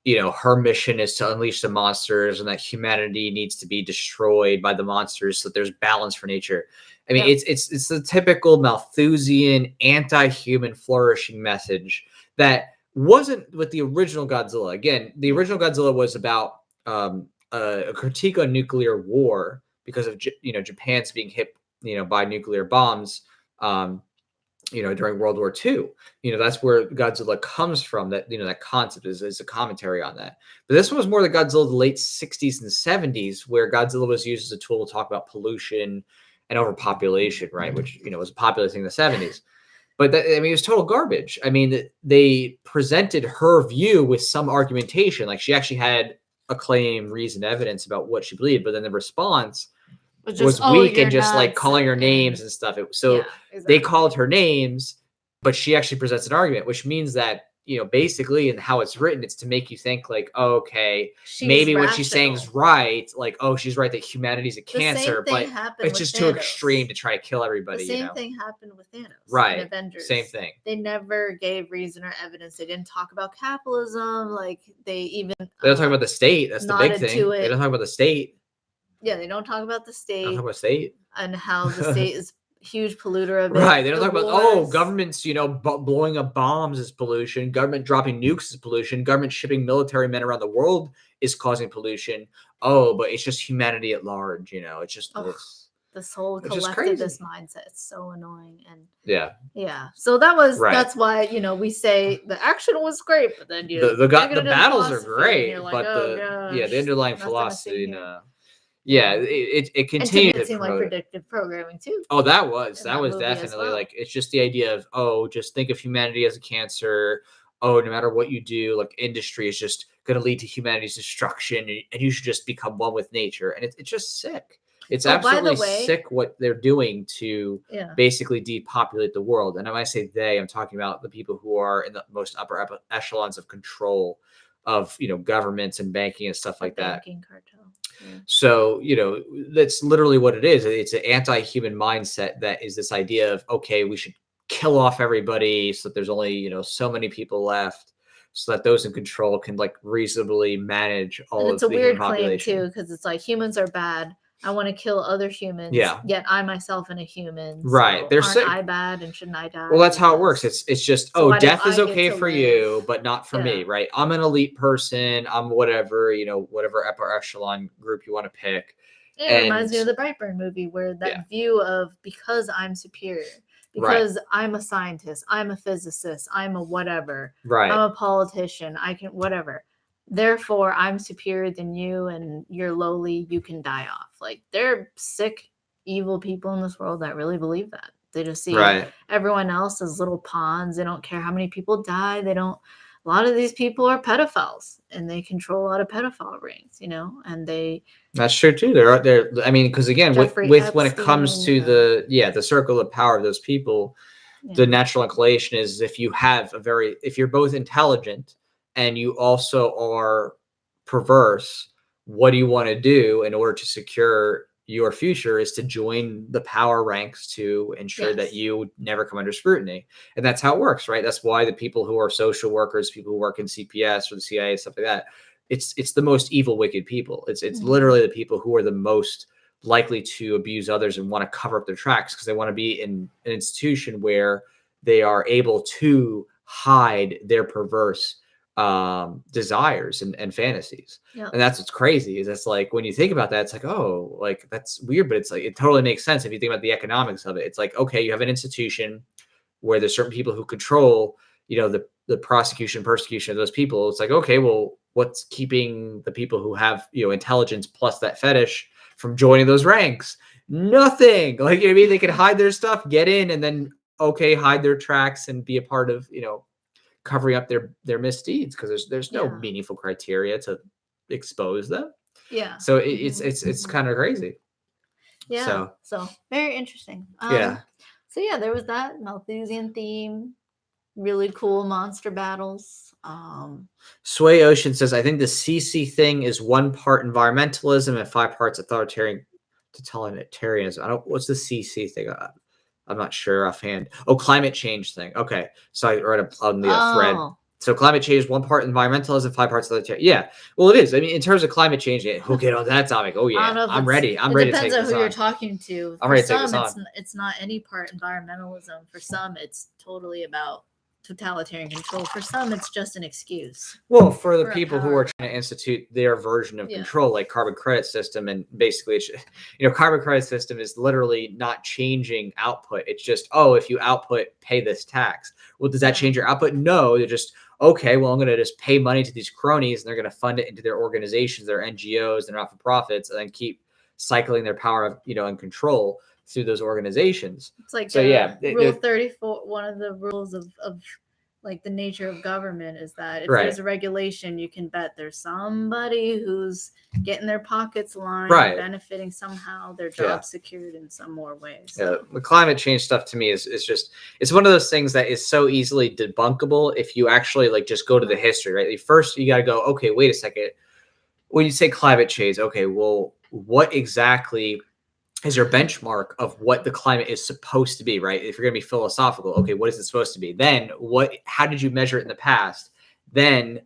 her mission is to unleash the monsters and that humanity needs to be destroyed by the monsters so that there's balance for nature. I mean, it's the typical Malthusian anti-human flourishing message that wasn't with the original Godzilla. Again, the original Godzilla was about a critique on nuclear war because of Japan's being hit by nuclear bombs during World War II. That's where Godzilla comes from. That that concept is a commentary on that. But this one was more the Godzilla of the late 60s and 70s, where Godzilla was used as a tool to talk about pollution and overpopulation, right? Which was a popular thing in the 70s. But it was total garbage. I mean, they presented her view with some argumentation, like she actually had a claim, reason, evidence about what she believed, but then the response was weak and just like calling her names and stuff. They called her names, but she actually presents an argument, which means that basically, and how it's written, it's to make you think like, oh, okay, maybe what she's saying is right. Like, oh, she's right that humanity's a cancer, but it's just too extreme to try to kill everybody. The same thing happened with Thanos. Right. In Avengers. Same thing. They never gave reason or evidence. They didn't talk about capitalism. Like they don't talk about the state. That's the big thing. They don't talk about the state. Yeah, they don't talk about the state. They don't talk about state and how the state is huge polluter of it. Right. They don't talk about, governments, blowing up bombs is pollution. Government dropping nukes is pollution. Government shipping military men around the world is causing pollution. Oh, but it's just humanity at large. It's just this whole collectivist mindset. It's so annoying. And yeah. So that's why, we say the action was great, but then the battles are great, but the underlying philosophy, it continued to seem like predictive programming too. Oh, that was definitely like, it's just the idea of, just think of humanity as a cancer. Oh, no matter what you do, like industry is just going to lead to humanity's destruction, and you should just become one with nature. And it's just sick. It's absolutely sick what they're doing to basically depopulate the world. And when I say they, I'm talking about the people who are in the most upper echelons of control of governments and banking and stuff like that. Banking cartel. Yeah. So, that's literally what it is. It's an anti-human mindset that is this idea of, okay, we should kill off everybody so that there's only, so many people left, so that those in control can like reasonably manage all of the human population. It's a weird claim too, because it's like humans are bad. I want to kill other humans. Yeah. Yet I myself am a human. Right. So aren't I bad and shouldn't I die? Well, that's how it works. It's just, death is okay for you, but not for me, right? I'm an elite person. I'm whatever, whatever upper echelon group you want to pick. It reminds me of the Brightburn movie, where that view of, because I'm superior, because I'm a scientist, I'm a physicist, I'm a whatever, I'm a politician, I can whatever. Therefore, I'm superior than you, and you're lowly, you can die off. Like, there are sick, evil people in this world that really believe that. They just see everyone else as little pawns. They don't care how many people die. A lot of these people are pedophiles, and they control a lot of pedophile rings, and That's true too. They're I mean, because again, with when it comes to the circle of power of those people, the natural inclination is, if you're both intelligent and you also are perverse, what do you want to do in order to secure your future is to join the power ranks to ensure that you never come under scrutiny. And that's how it works, right? That's why the people who are social workers, people who work in CPS or the CIA, stuff like that, it's the most evil, wicked people. It's literally the people who are the most likely to abuse others and want to cover up their tracks, because they want to be in an institution where they are able to hide their perverse desires and fantasies. And that's what's crazy, is it's like, when you think about that, it's like, oh, like that's weird, but it's like, it totally makes sense if you think about the economics of it. It's like, okay, you have an institution where there's certain people who control, the persecution of those people. It's like, okay, well, what's keeping the people who have, intelligence plus that fetish from joining those ranks? Nothing. Like, I mean, they can hide their stuff, get in, and then hide their tracks and be a part of, covering up their misdeeds, because there's no meaningful criteria to expose them. So it's kind of crazy. So very interesting. So yeah, there was that Malthusian theme, really cool monster battles. Sway Ocean says, I think the CC thing is 1 part environmentalism and 5 parts totalitarianism. What's the CC thing? I'm not sure offhand. Oh, climate change thing. Okay. So I read on the thread. So climate change, 1 part environmentalism, 5 parts totalitarian. Yeah. Well, it is. I mean, in terms of climate change, we'll get on that topic. Oh yeah. I'm ready. I'm ready to take this on. It depends on who you're talking to. I'm ready to take this on. It's not any part environmentalism. For some, it's totally about totalitarian control. For some, it's just an excuse. Well, for the people who are trying to institute their version of control, like carbon credit system, and basically, it's, carbon credit system is literally not changing output. It's just, if you output, pay this tax. Well, does that change your output? No, they're just, okay, well, I'm going to just pay money to these cronies, and they're going to fund it into their organizations, their NGOs, their not-for-profits, and then keep cycling their power of, and control through those organizations. It's like, so Rule 34, one of the rules of like the nature of government is that if there's a regulation, you can bet there's somebody who's getting their pockets lined, benefiting somehow, their job secured in some more ways. So. The climate change stuff to me is just, it's one of those things that is so easily debunkable if you actually just go to the history, right? First, you got to go, okay, wait a second. When you say climate change, okay, well, what exactly is your benchmark of what the climate is supposed to be, right? If you're going to be philosophical, okay, what is it supposed to be? Then how did you measure it in the past? Then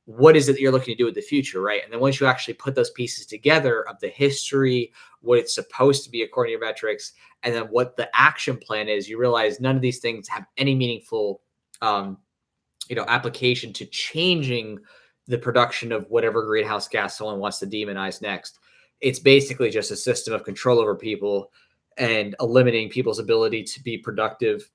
what is it that you're looking to do with the future, right? And then once you actually put those pieces together of the history, what it's supposed to be according to your metrics, and then what the action plan is, you realize none of these things have any meaningful, application to changing the production of whatever greenhouse gas someone wants to demonize next. It's basically just a system of control over people and eliminating people's ability to be productive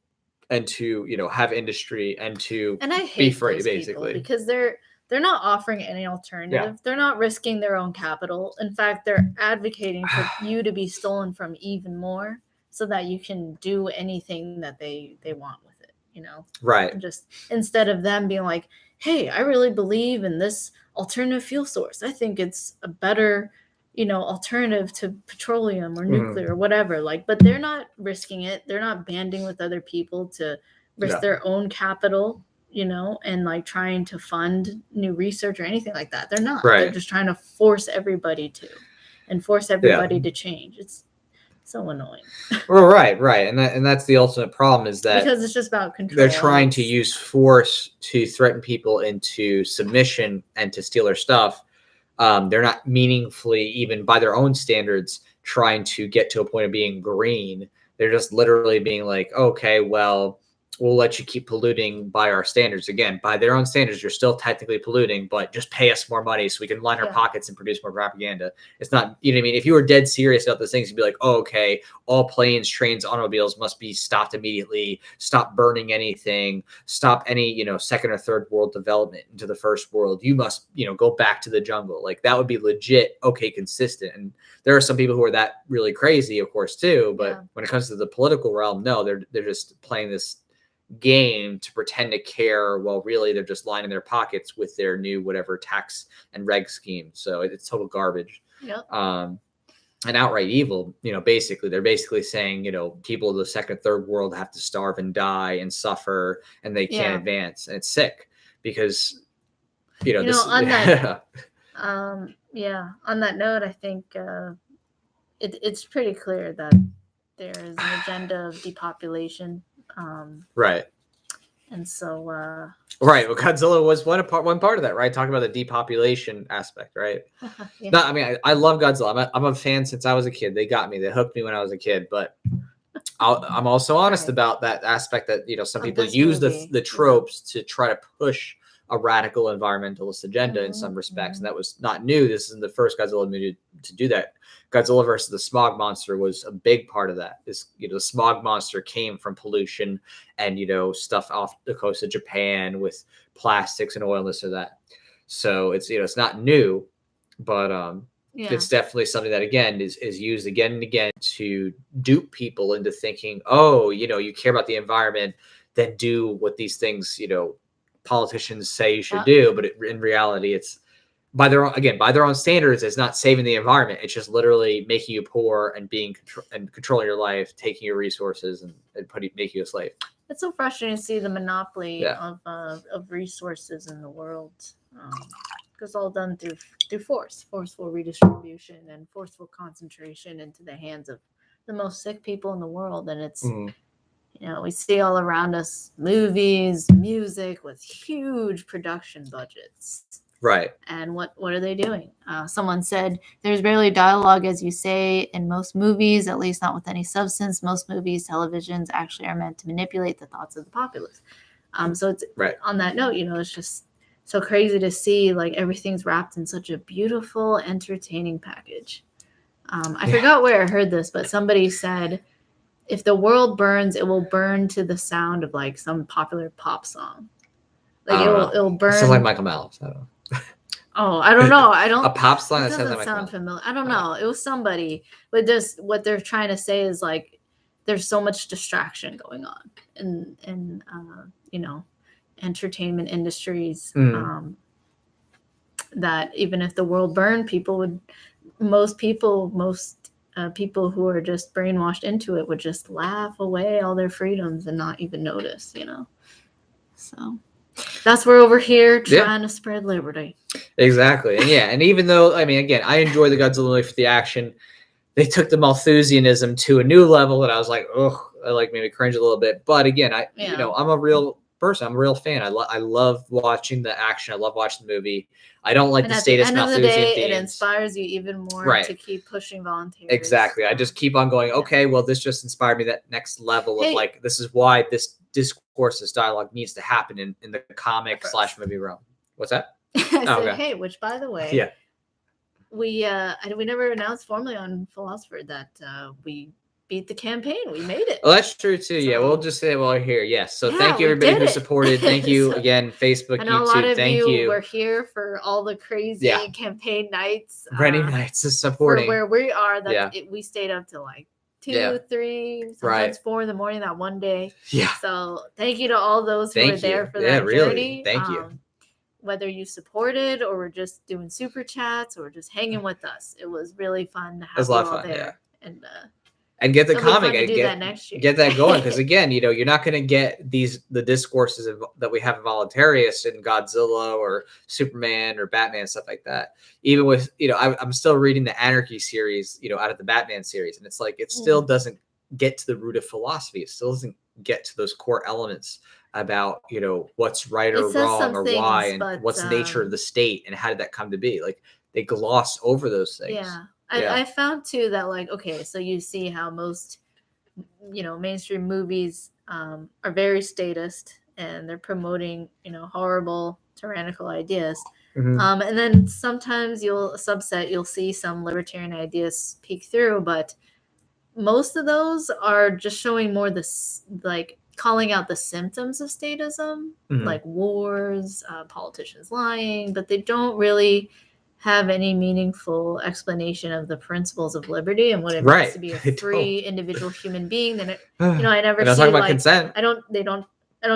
and to, have industry and to be free, basically. Because they're not offering any alternative. Yeah. They're not risking their own capital. In fact, they're advocating for you to be stolen from even more so that you can do anything that they want with it, Right. And just instead of them being like, hey, I really believe in this alternative fuel source. I think it's a better alternative to petroleum or nuclear or whatever, but they're not risking it. They're not banding with other people to risk their own capital, and trying to fund new research or anything like that. They're not. Right. They're just trying to force everybody to change. It's so annoying. Well, right. And that's the ultimate problem is that because it's just about control. They're trying to use force to threaten people into submission and to steal their stuff. They're not meaningfully, even by their own standards, trying to get to a point of being green. They're just literally being like, okay, well, we'll let you keep polluting by our standards. Again, by their own standards, you're still technically polluting, but just pay us more money so we can line our pockets and produce more propaganda. It's not, you know what I mean? If you were dead serious about those things, you'd be like, oh, okay, all planes, trains, automobiles must be stopped immediately. Stop burning anything. Stop any, second or third world development into the first world. You must, go back to the jungle. Like that would be legit, okay, consistent. And there are some people who are that really crazy, of course, too. But when it comes to the political realm, no, they're just playing this game to pretend to care while really they're just lining their pockets with their new whatever tax and reg scheme. So it's total garbage. And outright evil. Basically they're basically saying, people of the second, third world have to starve and die and suffer and they can't advance. And it's sick because on that on that note, I think it's pretty clear that there is an agenda of depopulation. Right. And so right. Well, Godzilla was one part of that, right? Talking about the depopulation aspect, right? No, I mean, I love Godzilla. I'm a fan since I was a kid. They got me. They hooked me when I was a kid. But I'm also honest about that aspect that some people use the tropes to try to push a radical environmentalist agenda in some respects, and that was not new. This isn't the first Godzilla movie to do that. Godzilla versus the smog monster was a big part of that. The smog monster came from pollution and stuff off the coast of Japan with plastics and oil and this or that. So it's it's not new, but it's definitely something that again is used again and again to dupe people into thinking, oh, you care about the environment, then do what these things politicians say you should do. But in reality, it's by their own standards, it's not saving the environment. It's just literally making you poor and controlling your life, taking your resources and making you a slave. It's so frustrating to see the monopoly of resources in the world, because all done through forceful redistribution and forceful concentration into the hands of the most sick people in the world. And it's we see all around us movies, music with huge production budgets. Right. And what are they doing? Someone said there's barely dialogue, as you say, in most movies, at least not with any substance. Most movies, televisions actually are meant to manipulate the thoughts of the populace. So it's on that note, it's just so crazy to see like everything's wrapped in such a beautiful, entertaining package. I forgot where I heard this, but somebody said, if the world burns, it will burn to the sound of like some popular pop song. Like it'll burn. Sounds like Michael Malice. I don't know. Oh, I don't know. I don't. A pop song that that doesn't sound familiar. I don't know. It was somebody, but just what they're trying to say is like there's so much distraction going on in entertainment industries that even if the world burned, most people who are just brainwashed into it would just laugh away all their freedoms and not even notice. So. That's we're over here trying to spread liberty. Exactly. And and even though, I enjoy the Godzilla movie for the action, they took the Malthusianism to a new level that I was like, oh, I like made me cringe a little bit. But again, I'm a real person. I'm a real fan. I love watching the action. I love watching the movie. I don't like the statist Malthusian themes. It inspires you even more to keep pushing Voluntaryist. Exactly. I just keep on going, okay, well, this just inspired me that next level of like, this is why this discourse, this dialogue needs to happen in the comic / movie realm. What's that? I said, hey, which by the way, we never announced formally on Philosopher that we beat the campaign. We made it. Well, that's true too. So, we'll just say it while we're here. Yes. So thank you everybody who supported. Thank you again, Facebook, I know YouTube. A lot of thank you. We're here for all the crazy campaign nights. Ready nights is supporting. Where we are. We stayed up till like 2, 3, sometimes 4 in the morning that one day. Yeah. So thank you to all those who were there for that journey. Thank you. Whether you supported or were just doing super chats or just hanging with us, it was really fun to have you all there. And get the comic and get that going, because again, you're not going to get the discourses that we have in Voluntaryist and Godzilla or Superman or Batman, stuff like that. Even with I'm still reading the Anarchy series, out of the Batman series, and it's like it still doesn't get to the root of philosophy. It still doesn't get to those core elements about what's right or wrong or why and what's the nature of the state and how did that come to be. Like they gloss over those things. Yeah. I found too that like, okay, so you see how most mainstream movies are very statist and they're promoting horrible tyrannical ideas, and then sometimes you'll see some libertarian ideas peek through, but most of those are just showing more this like calling out the symptoms of statism, like wars, politicians lying, but they don't really have any meaningful explanation of the principles of liberty and what it means to be a free individual human being. Then I never see about consent. I don't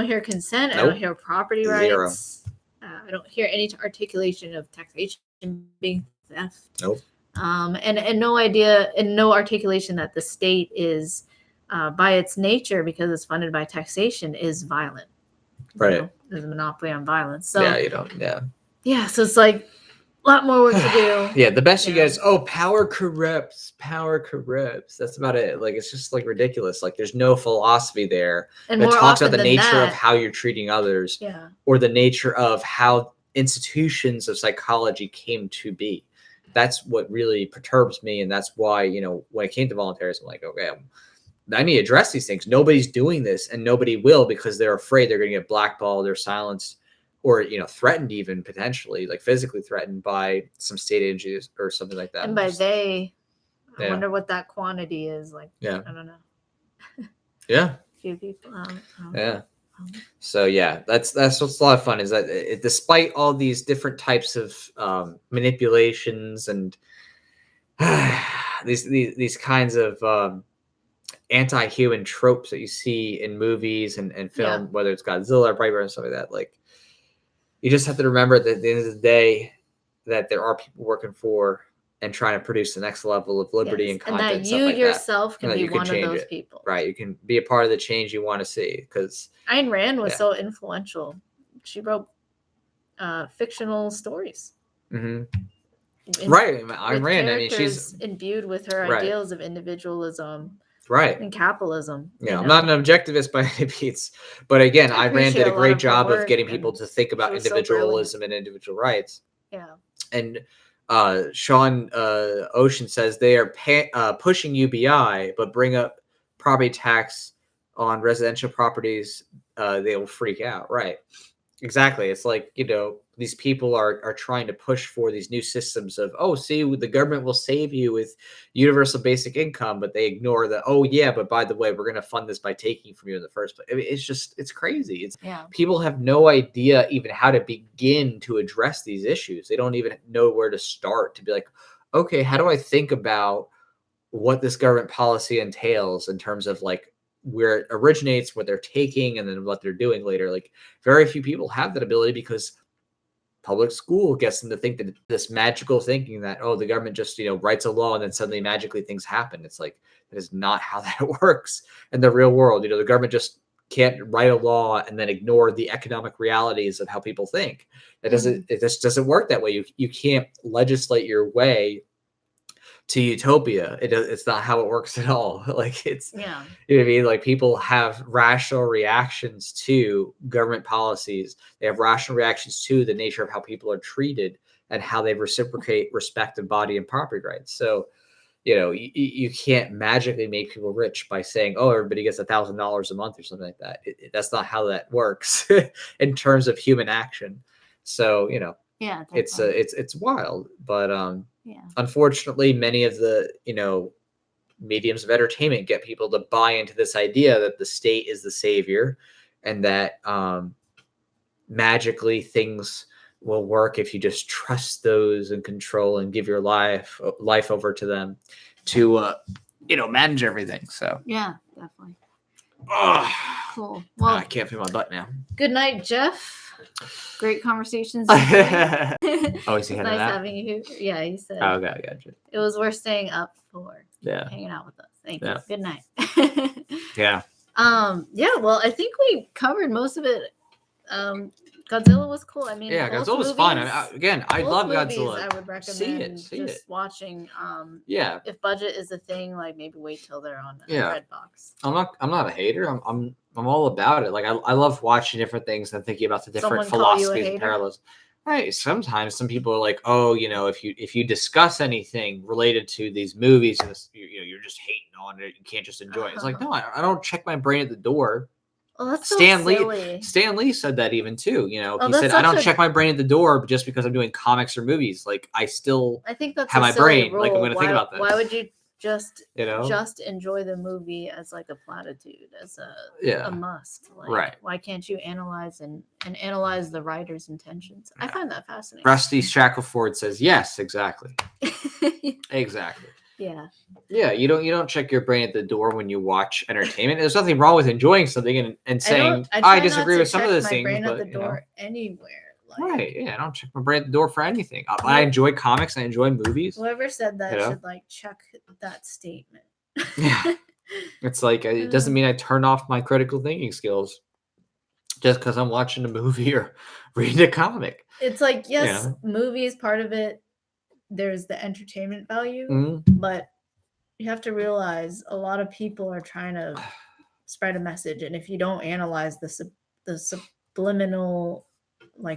hear consent. Nope. I don't hear property rights. I don't hear any articulation of taxation being theft. Nope. And no idea and no articulation that the state is by its nature, because it's funded by taxation, is violent. Right. There's a monopoly on violence. So so it's like a lot more work to do. The best you guys. Oh, power corrupts. That's about it. Like it's just like ridiculous. Like there's no philosophy there. And it talks about the nature of how you're treating others, or the nature of how institutions of psychology came to be. That's what really perturbs me, and that's why when it came to voluntarism, I'm like, okay, I need to address these things. Nobody's doing this, and nobody will, because they're afraid they're going to get blackballed or silenced, or threatened, even potentially, like physically threatened by some state agencies or something like that. And by I wonder what that quantity is. Like, I don't know. A few people. So that's what's a lot of fun, is that despite all these different types of manipulations and these kinds of anti-human tropes that you see in movies and film, whether it's Godzilla or Brightburn and stuff like that, like you just have to remember that at the end of the day, that there are people working for and trying to produce the next level of liberty and content, and that you yourself can be one of those people. Right, you can be a part of the change you want to see. Because Ayn Rand was so influential. She wrote fictional stories. Right, Ayn Rand. I mean, she's imbued with her ideals of individualism. Right. And capitalism. Yeah, I'm not an objectivist by any means, but again, Ayn Rand did a great job of getting people to think about individualism and individual rights. Yeah. And Sean Ocean says they are pushing UBI, but bring up property tax on residential properties, they will freak out. Right. Exactly. It's like, these people are trying to push for these new systems of, see, the government will save you with universal basic income, but they ignore the, but by the way, we're going to fund this by taking from you in the first place. I mean, it's crazy. People have no idea even how to begin to address these issues. They don't even know where to start to be like, okay, how do I think about what this government policy entails in terms of like where it originates, what they're taking, and then what they're doing later. Like, very few people have that ability because public school gets them to think that this magical thinking that, the government just, writes a law and then suddenly magically things happen. It's like, that is not how that works in the real world. The government just can't write a law and then ignore the economic realities of how people think. It just doesn't work that way. You can't legislate your way to utopia. It's not how it works at all. Like, it's, you know what I mean? Like, people have rational reactions to government policies. They have rational reactions to the nature of how people are treated and how they reciprocate respect of body and property rights. So, you can't magically make people rich by saying, everybody gets $1,000 a month or something like that. That's not how that works in terms of human action. So, yeah, it's wild, but unfortunately, many of the mediums of entertainment get people to buy into this idea that the state is the savior, and that magically things will work if you just trust those in control and give your life over to them to manage everything. So yeah, definitely. Cool. Well, I can't feel my butt now. Good night, Jeff. Great conversations. Is he heading nice out? Having you. Yeah, he said. Oh, okay, I got you. It was worth staying up for. Yeah. Hanging out with us. Thank you. Good night. Yeah. Yeah. Well, I think we covered most of it. Godzilla was cool. I mean, Godzilla was fun. I love Godzilla. I would recommend just watching. If budget is a thing, like maybe wait till they're on Redbox. I'm not a hater. I'm all about it. Like, I love watching different things and thinking about the different philosophies and parallels. Right. Sometimes some people are like, if you discuss anything related to these movies, you're just hating on it. You can't just enjoy it. It's like, no, I don't check my brain at the door. Oh, that's so silly. Stan Lee said that even too. He said, I don't check my brain at the door just because I'm doing comics or movies. Like, I think that's have my brain. Rule. Like, I'm going to think about this. Why would you just enjoy the movie as like a platitude, as a must? Like, right. Why can't you analyze and analyze the writer's intentions? I find that fascinating. Rusty Shackelford says, yes, exactly. Exactly. Yeah. Yeah, you don't check your brain at the door when you watch entertainment. There's nothing wrong with enjoying something and saying I disagree with some of those things. Brain but at the door anywhere. Like, right? Yeah, I don't check my brain at the door for anything. I enjoy comics. I enjoy movies. Whoever said that should check that statement. Yeah, it's like it doesn't mean I turn off my critical thinking skills just because I'm watching a movie or reading a comic. It's like movie is part of it. There's the entertainment value, but you have to realize a lot of people are trying to spread a message, and if you don't analyze the subliminal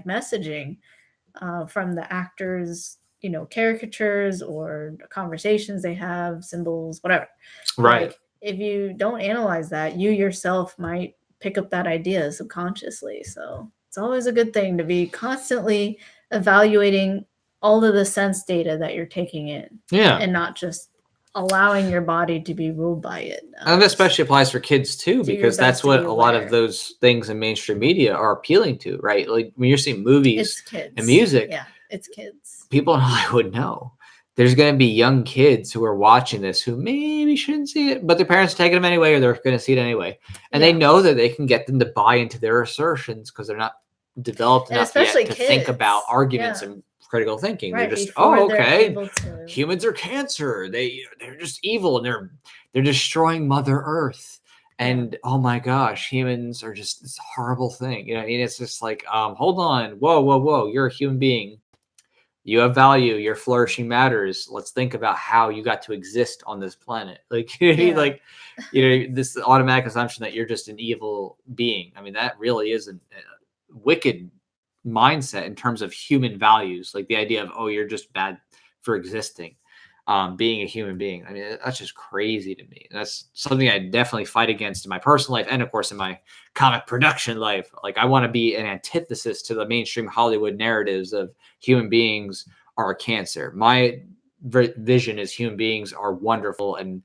messaging from the actors, caricatures or conversations they have, symbols, whatever. Right. If you don't analyze that, you yourself might pick up that idea subconsciously. So it's always a good thing to be constantly evaluating all of the sense data that you're taking in. Yeah. And not just allowing your body to be ruled by it. And that especially applies for kids too, because that's what a lot of those things in mainstream media are appealing to, right? Like when you're seeing movies and music, it's kids. People in Hollywood know there's going to be young kids who are watching this who maybe shouldn't see it, but their parents are taking them anyway, or they're going to see it anyway. And they know that they can get them to buy into their assertions because they're not developed enough yet to think about arguments and critical thinking. Right, they're just, before oh, they're okay, able to. humans are cancer. They're just evil, and they're destroying Mother Earth. And oh my gosh, humans are just this horrible thing. You know, what I mean, it's just like, hold on, whoa, you're a human being. You have value. Your flourishing matters. Let's think about how you got to exist on this planet. Like, like, this automatic assumption that you're just an evil being. I mean, that really is a wicked mindset in terms of human values. Like the idea of, oh, you're just bad for existing, being a human being. I mean, that's just crazy to me. That's something I definitely fight against in my personal life, and of course in my comic production life. Like, I want to be an antithesis to the mainstream Hollywood narratives of human beings are a cancer. My vision is human beings are wonderful, and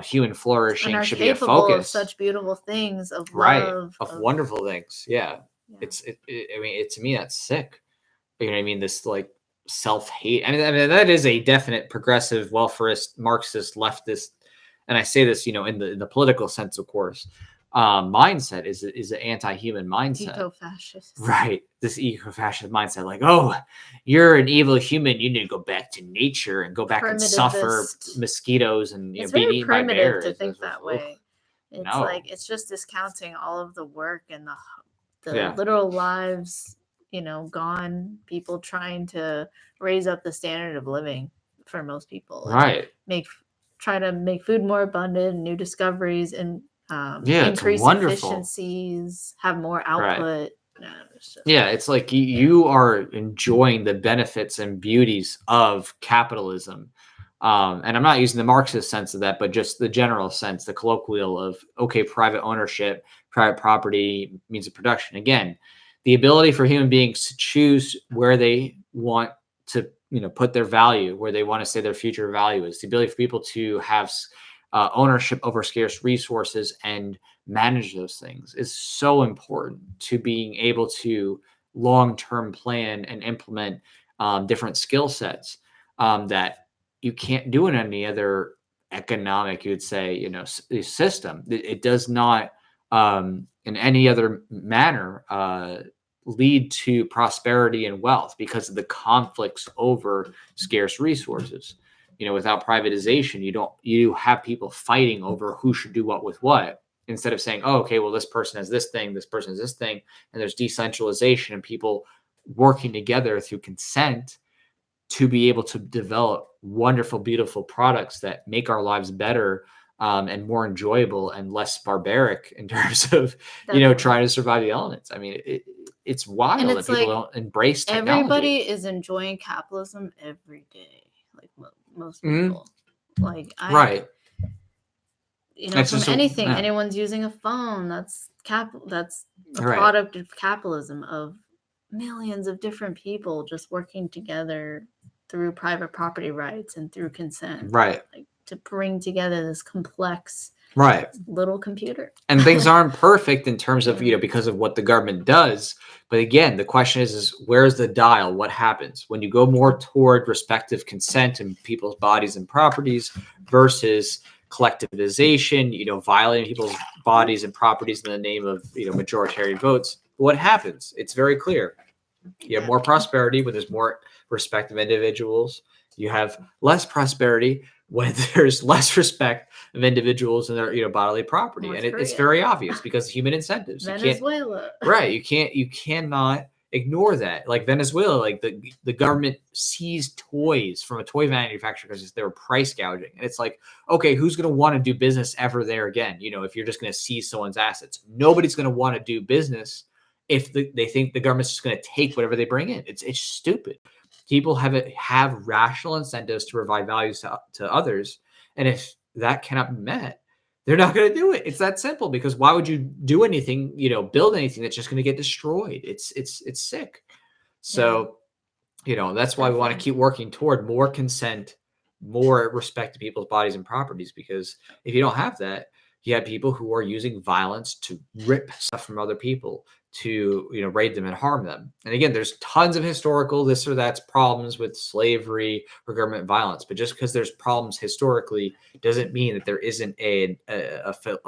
human flourishing should be a focus. Of such beautiful things, of love, of wonderful things. Yeah. I mean, to me, that's sick. You know what I mean? This like self-hate. I mean, that is a definite progressive, welfarist, Marxist, leftist, and I say this, in the political sense, of course. Mindset is an anti-human mindset. Eco-fascist. Right. This eco-fascist mindset, like, oh, you're an evil human. You need to go back to nature and go back and suffer mosquitoes and it's be eaten by bears. To think that way. It's like it's just discounting all of the work and the literal lives, gone. People trying to raise up the standard of living for most people. Right. Try to make food more abundant, new discoveries, and increase efficiencies, have more output. Right. It's like you are enjoying the benefits and beauties of capitalism. And I'm not using the Marxist sense of that, but just the general sense, the colloquial of, okay, private ownership, private property means of production. Again, the ability for human beings to choose where they want to, put their value, where they want to say their future value is, the ability for people to have ownership over scarce resources and manage those things is so important to being able to long-term plan and implement different skill sets that you can't do in any other economic, you'd say, system. It does not in any other manner lead to prosperity and wealth because of the conflicts over scarce resources. Without privatization, you have people fighting over who should do what with what, instead of saying, oh, okay, well, this person has this thing, this person has this thing, and there's decentralization and people working together through consent to be able to develop wonderful, beautiful products that make our lives better and more enjoyable and less barbaric in terms of, trying to survive the elements. I mean, it's wild that people don't embrace technology. Everybody is enjoying capitalism every day. Like most people. Like right. From anything, anyone's using a phone. That's a product of capitalism, of millions of different people just working together through private property rights and through consent. Right. Like, to bring together this complex little computer. And things aren't perfect in terms of, because of what the government does. But again, the question is where's the dial? What happens when you go more toward respective consent in people's bodies and properties versus collectivization, violating people's bodies and properties in the name of, majoritarian votes? What happens? It's very clear. You have more prosperity when there's more respect of individuals. You have less prosperity when there's less respect of individuals and their bodily property. And it's very obvious because human incentives. Venezuela. You cannot ignore that. Like Venezuela, like the government seized toys from a toy manufacturer because they were price gouging. And it's like, okay, who's going to want to do business ever there again? If you're just going to seize someone's assets, nobody's going to want to do business if they think the government's just going to take whatever they bring in. It's stupid. People have rational incentives to provide values to others. And if that cannot be met, they're not going to do it. It's that simple, because why would you do anything, build anything that's just going to get destroyed? It's sick. So, that's why we want to keep working toward more consent, more respect to people's bodies and properties, because if you don't have that, you have people who are using violence to rip stuff from other people, to raid them and harm them. And again, there's tons of historical this or that's problems with slavery or government violence, but just because there's problems historically doesn't mean that there isn't a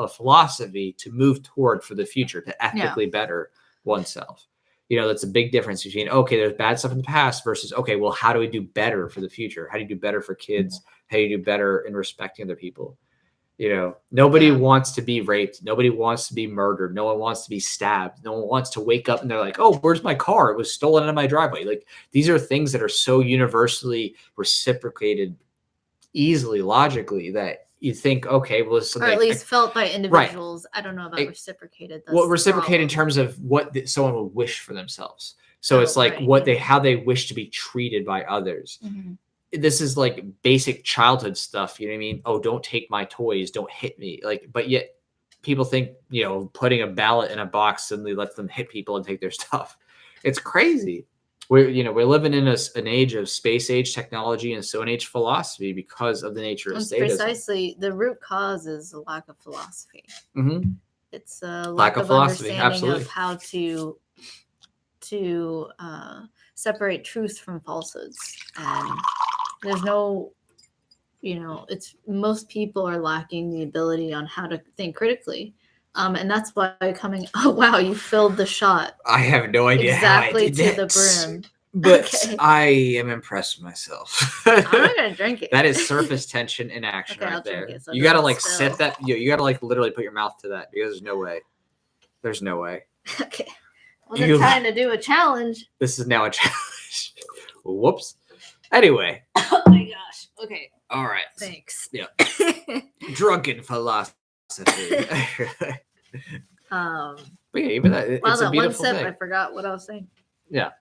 philosophy to move toward for the future to ethically better oneself. That's a big difference between, okay, there's bad stuff in the past versus, okay, well, how do we do better for the future? How do you do better for kids? How do you do better in respecting other people? Nobody wants to be raped. Nobody wants to be murdered. No one wants to be stabbed. No one wants to wake up and they're like, oh, where's my car? It was stolen out of my driveway. Like, these are things that are so universally reciprocated easily, logically, that you think, okay, well, it's or at least felt by individuals. Right. I don't know about reciprocated. Well, reciprocated in terms of what someone would wish for themselves. So it's like how they wish to be treated by others. Mm-hmm. This is like basic childhood stuff. You know what I mean? Oh, don't take my toys. Don't hit me. Like, but yet people think, putting a ballot in a box suddenly lets them hit people and take their stuff. It's crazy. We're living in an age of space age technology and Stone Age philosophy because of the nature of sadism. Precisely. The root cause is a lack of philosophy. Mm-hmm. It's a lack of philosophy. Understanding of how to separate truth from falsehoods. And there's no, it's most people are lacking the ability on how to think critically. And that's why oh, wow, you filled the shot. I have no idea exactly how I did to the brim. But I am impressed with myself. I'm not going to drink it. That is surface tension in action right there. So you got to set that. You got to literally put your mouth to that because there's no way. There's no way. Okay. Well, they're trying to do a challenge. This is now a challenge. Whoops. Anyway. Oh my gosh. Okay. All right. Thanks. Yeah. Drunken philosophy. But yeah, even that. It's a beautiful one sip, thing. I forgot what I was saying. Yeah.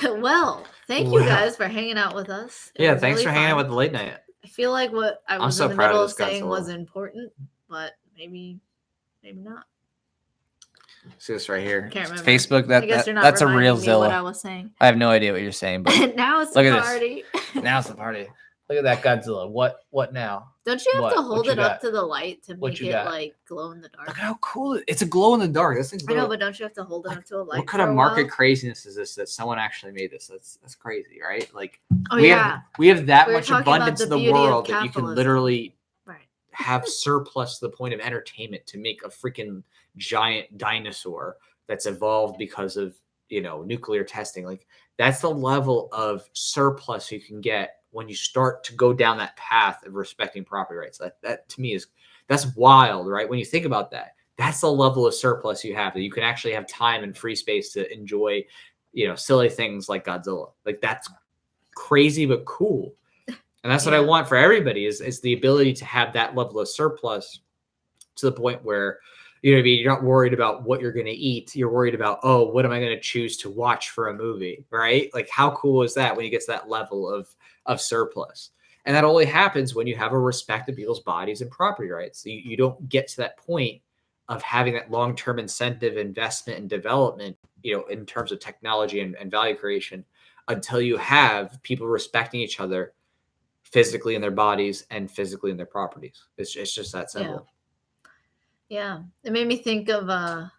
Well, thank you guys for hanging out with us. Thanks really for hanging out with the late night. I feel like what I was in the middle of saying was important, but maybe not. See this right here. Can't remember. Facebook. That's a real Zilla. What I was saying. I have no idea what you're saying, but now it's the party. Now it's the party. Look at that Godzilla. What now? Don't you have to hold it up to the light to make it like glow in the dark? Look at how cool it's a glow in the dark. This thing's I know, but don't you have to hold it up to a light? What kind of market craziness is this that someone actually made this? That's crazy, right? Like we have that much abundance in the world that you can literally have surplus to the point of entertainment to make a freaking giant dinosaur that's evolved because of nuclear testing. Like that's the level of surplus you can get when you start to go down that path of respecting property rights. That to me that's wild, right? When you think about that, that's the level of surplus you have, that you can actually have time and free space to enjoy, silly things like Godzilla. Like that's crazy, but cool. And that's what I want for everybody is the ability to have that level of surplus to the point where, you're not worried about what you're going to eat. You're worried about, oh, what am I going to choose to watch for a movie, right? Like how cool is that when you get to that level of surplus? And that only happens when you have a respect of people's bodies and property rights. So you don't get to that point of having that long-term incentive investment and development, in terms of technology and value creation, until you have people respecting each other physically in their bodies and physically in their properties. It's just that simple. Yeah. It made me think of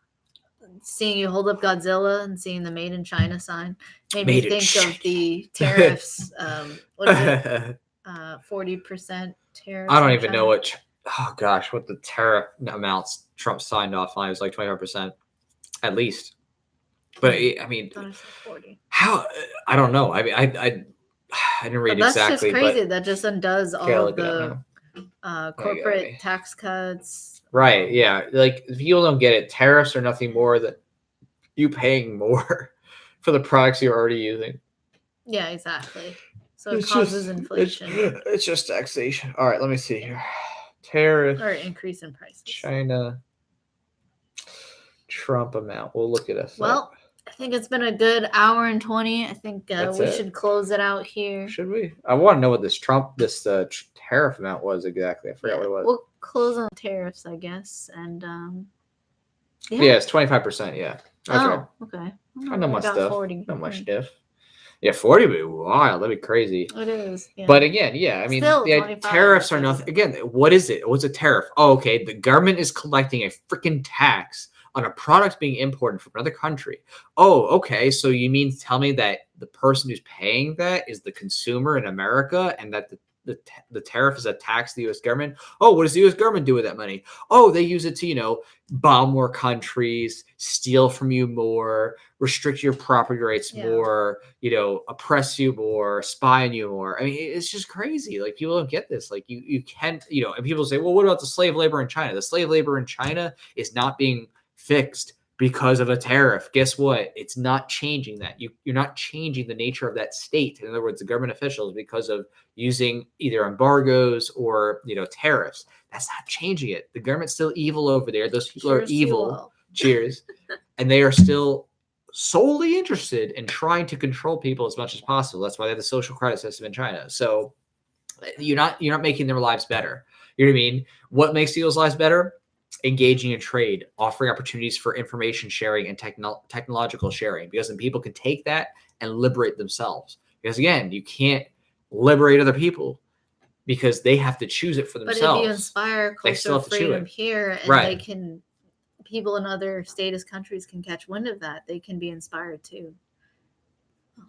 seeing you hold up Godzilla and seeing the Made in China sign. Made me think of the tariffs. What is it? 40% tariffs. I don't even know what the tariff amounts Trump signed off on. It was like 25% at least. But I mean, 40. How? I don't know. I mean, I didn't read that's exactly. That's just crazy. That just undoes all of the corporate tax cuts. Right. Yeah. Like if people don't get it, tariffs are nothing more than you paying more for the products you're already using. Yeah, exactly. So it causes inflation. It's just taxation. All right. Let me see here. Tariff or increase in prices. China Trump amount. We'll look at this. Well, I think it's been a good hour and 20. I think we should close it out here. Should we? I want to know what this tariff amount was exactly. I forgot what it was. We'll close on tariffs, I guess. And it's 25%. Yeah. That's right. Okay. Not much stuff. 40. Not much diff. Yeah, 40 would be wild. That'd be crazy. It is. Yeah. But again, I mean, tariffs are nothing. Again, what is it? What's a tariff? Oh, okay. The government is collecting a freaking tax on a product being imported from another country. Oh, okay. So you mean tell me that the person who's paying that is the consumer in America, and that the tariff is a tax to the U.S. government. Oh, what does the U.S. government do with that money? Oh, they use it to, bomb more countries, steal from you more, restrict your property rights more, oppress you more, spy on you more. I mean, it's just crazy. Like, people don't get this. Like, you can, and people say, well, what about the slave labor in China? The slave labor in China is not being fixed because of a tariff. Guess what? It's not changing that. You're not changing the nature of that state. In other words, the government officials, because of using either embargoes or tariffs. That's not changing it. The government's still evil over there. Those people are evil. Cheers. And they are still solely interested in trying to control people as much as possible. That's why they have the social credit system in China. So you're not making their lives better. You know what I mean? What makes people's lives better? Engaging in trade, offering opportunities for information sharing and technological sharing, because then people can take that and liberate themselves. Because again, you can't liberate other people because they have to choose it for themselves. But if you inspire cultural freedom here, and people in other statist countries can catch wind of that, they can be inspired too.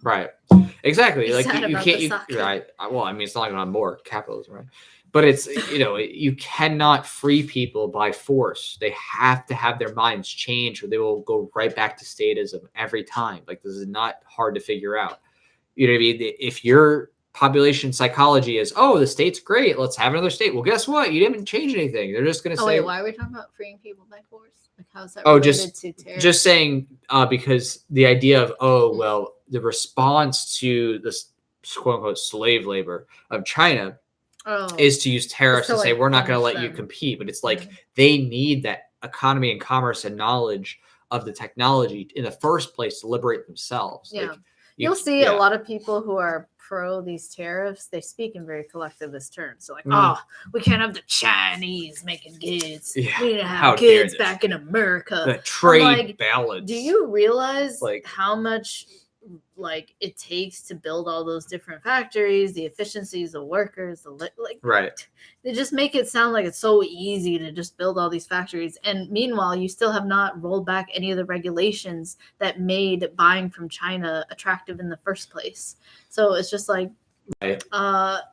Right. Exactly. Like you can't. Right. Well, I mean, it's not like on board capitalism, right? But it's, you cannot free people by force. They have to have their minds changed, or they will go right back to statism every time. Like, this is not hard to figure out. You know what I mean? If your population psychology is, oh, the state's great, let's have another state. Well, guess what? You didn't change anything. They're just going to say. Wait, why are we talking about freeing people by force? Like, how is that related to terror? Just saying, because the idea of, the response to this quote unquote slave labor of China is to use tariffs and say, we're not going to let you compete. But it's like they need that economy and commerce and knowledge of the technology in the first place to liberate themselves. Yeah. Like, you'll see a lot of people who are pro these tariffs, they speak in very collectivist terms. So like, we can't have the Chinese making goods. Yeah. We need to have goods back in America. The trade balance. Do you realize how much it takes to build all those different factories, the efficiencies of workers, right? They just make it sound like it's so easy to just build all these factories, and meanwhile you still have not rolled back any of the regulations that made buying from China attractive in the first place. So it's just like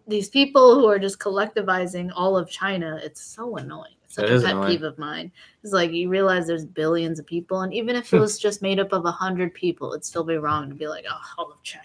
these people who are just collectivizing all of China, it's so annoying. Such a pet peeve of mine. It's like, you realize there's billions of people, and even if it was just made up of 100 people, it'd still be wrong to be like, all of China,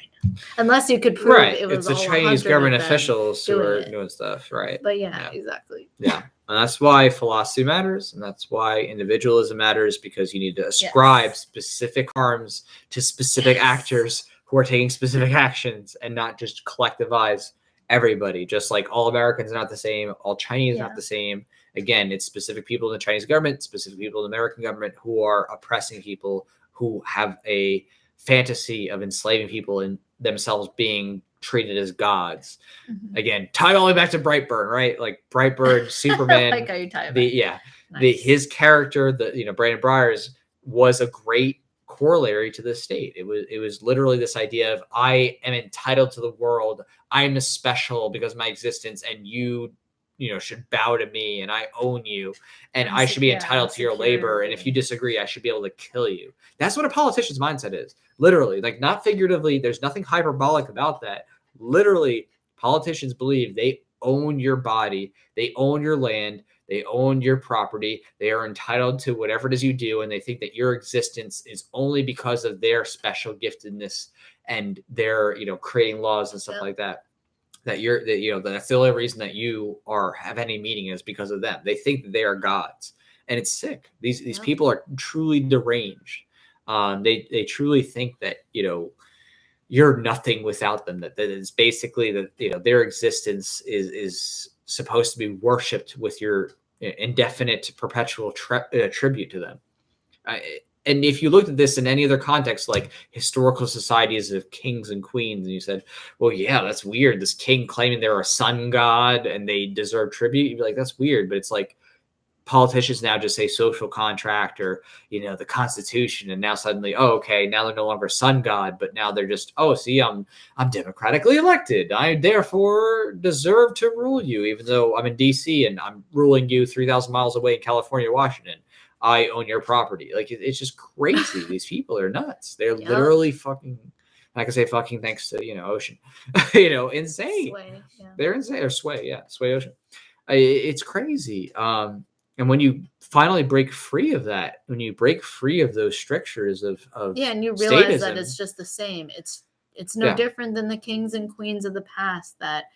unless you could prove it was it's the Chinese government officials who are doing stuff, right? But exactly. Yeah, and that's why philosophy matters, and that's why individualism matters, because you need to ascribe specific harms to specific actors who are taking specific actions, and not just collectivize everybody. Just like all Americans are not the same, all Chinese are not the same. Again, it's specific people in the Chinese government, specific people in the American government who are oppressing people, who have a fantasy of enslaving people and themselves being treated as gods. Mm-hmm. Again, tie all the way back to Brightburn, right? Like Brightburn, Superman. Like how you tie it back. His character, Brandon Briers, was a great corollary to this state. It was literally this idea of, I am entitled to the world. I am special because of my existence, and you should bow to me, and I own you, and I should be entitled to your labor. And if you disagree, I should be able to kill you. That's what a politician's mindset is. Literally, like, not figuratively. There's nothing hyperbolic about that. Literally, politicians believe they own your body. They own your land. They own your property. They are entitled to whatever it is you do. And they think that your existence is only because of their special giftedness and their, creating laws and stuff like that. That's the only reason that you have any meaning is because of them. They think that they are gods, and it's sick. These people are truly deranged. They truly think that, you're nothing without them. That is basically that, their existence is supposed to be worshipped with your indefinite, perpetual tribute to them. And if you looked at this in any other context, like historical societies of kings and queens, and you said, well, yeah, that's weird. This king claiming they're a sun god and they deserve tribute. You'd be like, that's weird. But it's like, politicians now just say social contract or, the Constitution. And now suddenly, okay, now they're no longer sun god, but now they're just, see, I'm democratically elected. I therefore deserve to rule you, even though I'm in DC and I'm ruling you 3,000 miles away in California, Washington. I own your property. Like, it's just crazy. These people are nuts. They're literally fucking I can say fucking thanks to, Ocean. Insane. Sway, yeah. They're insane. Or Sway, yeah. Sway Ocean. It's crazy. And when you finally break free of that, when you break free of those strictures of and you realize statism, that it's just the same. It's no different than the kings and queens of the past that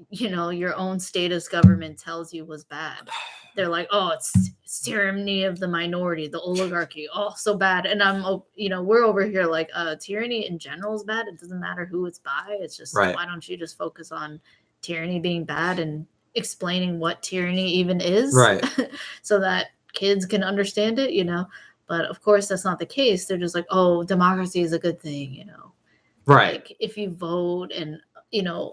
your own status government tells you was bad. They're like, oh, it's tyranny of the minority, the oligarchy, oh, so bad. And we're over here like, tyranny in general is bad. It doesn't matter who it's by. It's just why don't you just focus on tyranny being bad and explaining what tyranny even is, right? So that kids can understand it, But of course, that's not the case. They're just like, oh, democracy is a good thing, Right. Like if you vote and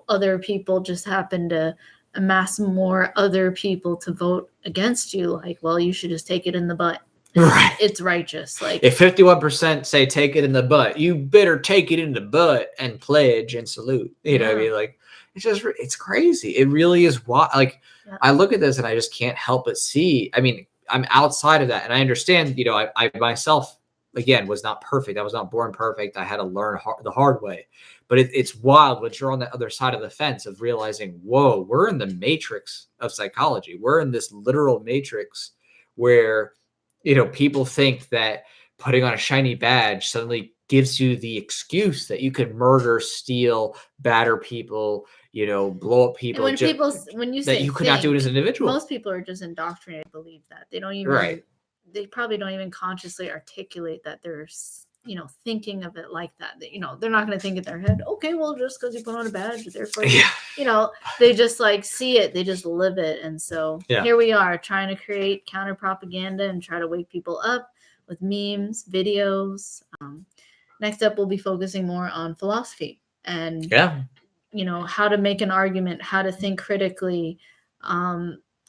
other people just happen to amass more other people to vote against you, like, well, you should just take it in the butt. Right. It's righteous. Like if 51% say take it in the butt, you better take it in the butt and pledge and salute. You know what I mean? Like, it's crazy. It really is wild. Like, I look at this and I just can't help but see. I mean, I'm outside of that, and I understand. I myself, again, was not perfect. I was not born perfect. I had to learn the hard way. But it's wild when you're on the other side of the fence of realizing, whoa, we're in the matrix of psychology. We're in this literal matrix where, people think that putting on a shiny badge suddenly gives you the excuse that you can murder, steal, batter people, blow up people. And when you say that you could not do it as an individual. Most people are just indoctrinated to believe that. They don't even they probably don't even consciously articulate that they're thinking of it like that. They're not going to think in their head, okay, well, just because you put on a badge, therefore they just like see it, they just live it. And so here we are trying to create counter propaganda and try to wake people up with memes, videos. Next up, we'll be focusing more on philosophy and how to make an argument, how to think critically.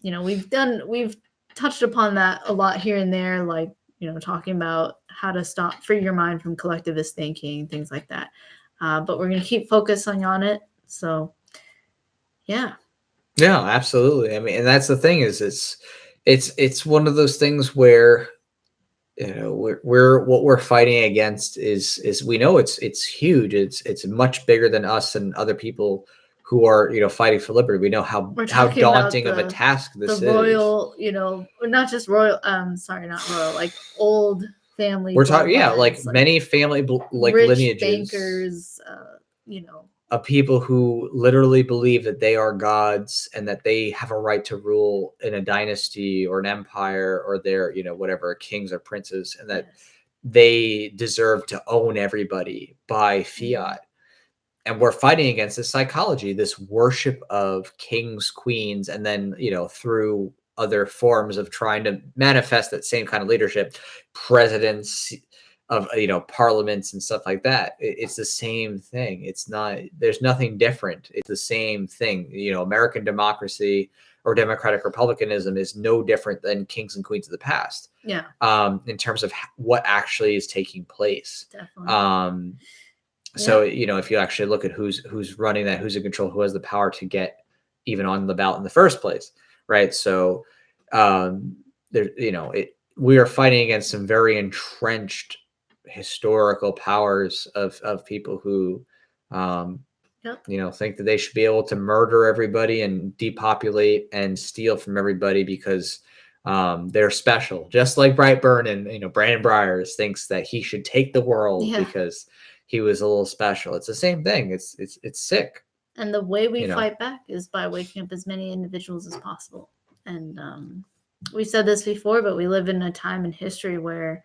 We've touched upon that a lot here and there, like, talking about how to free your mind from collectivist thinking, things like that. But we're going to keep focusing on it. So, yeah. Yeah, absolutely. I mean, and that's the thing is it's one of those things where, we're what we're fighting against is we know it's huge. It's much bigger than us and other people who are, fighting for liberty. We know how daunting of a task this is. The royal, not just royal, not royal, like old family. We're talking, like many family like rich lineages, bankers, of people who literally believe that they are gods and that they have a right to rule in a dynasty or an empire, or they're, whatever, kings or princes, and that they deserve to own everybody by fiat. And we're fighting against this psychology, this worship of kings, queens, and then, through other forms of trying to manifest that same kind of leadership, presidents of, parliaments and stuff like that. It's the same thing. There's nothing different. It's the same thing. American democracy or democratic republicanism is no different than kings and queens of the past. Yeah. In terms of what actually is taking place. Definitely. So, if you actually look at who's running that, who's in control, who has the power to get even on the ballot in the first place, right? So, we are fighting against some very entrenched historical powers of people who, think that they should be able to murder everybody and depopulate and steal from everybody because they're special. Just like Brightburn and Brandon Briers thinks that he should take the world because he was a little special. It's the same thing. It's sick. And the way we fight back is by waking up as many individuals as possible. And we said this before, but we live in a time in history where,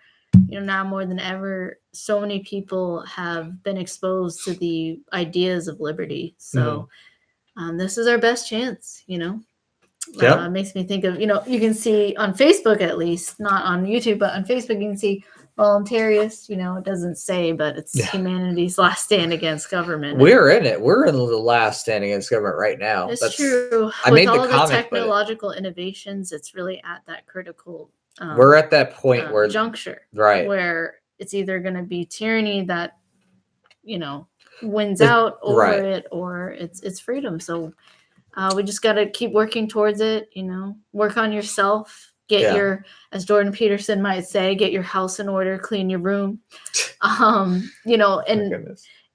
now more than ever, so many people have been exposed to the ideas of liberty. So this is our best chance, It makes me think of, you can see on Facebook, at least, not on YouTube, but on Facebook, you can see Voluntaryist. It doesn't say, but it's humanity's last stand against government. We're in it. We're in the last stand against government right now. That's true. With all the technological innovations, it's really at that critical. We're at that point where juncture, right, where it's either going to be tyranny that, wins out over it, or it's freedom. So we just got to keep working towards it. Work on yourself. Get your, as Jordan Peterson might say, get your house in order, clean your room. And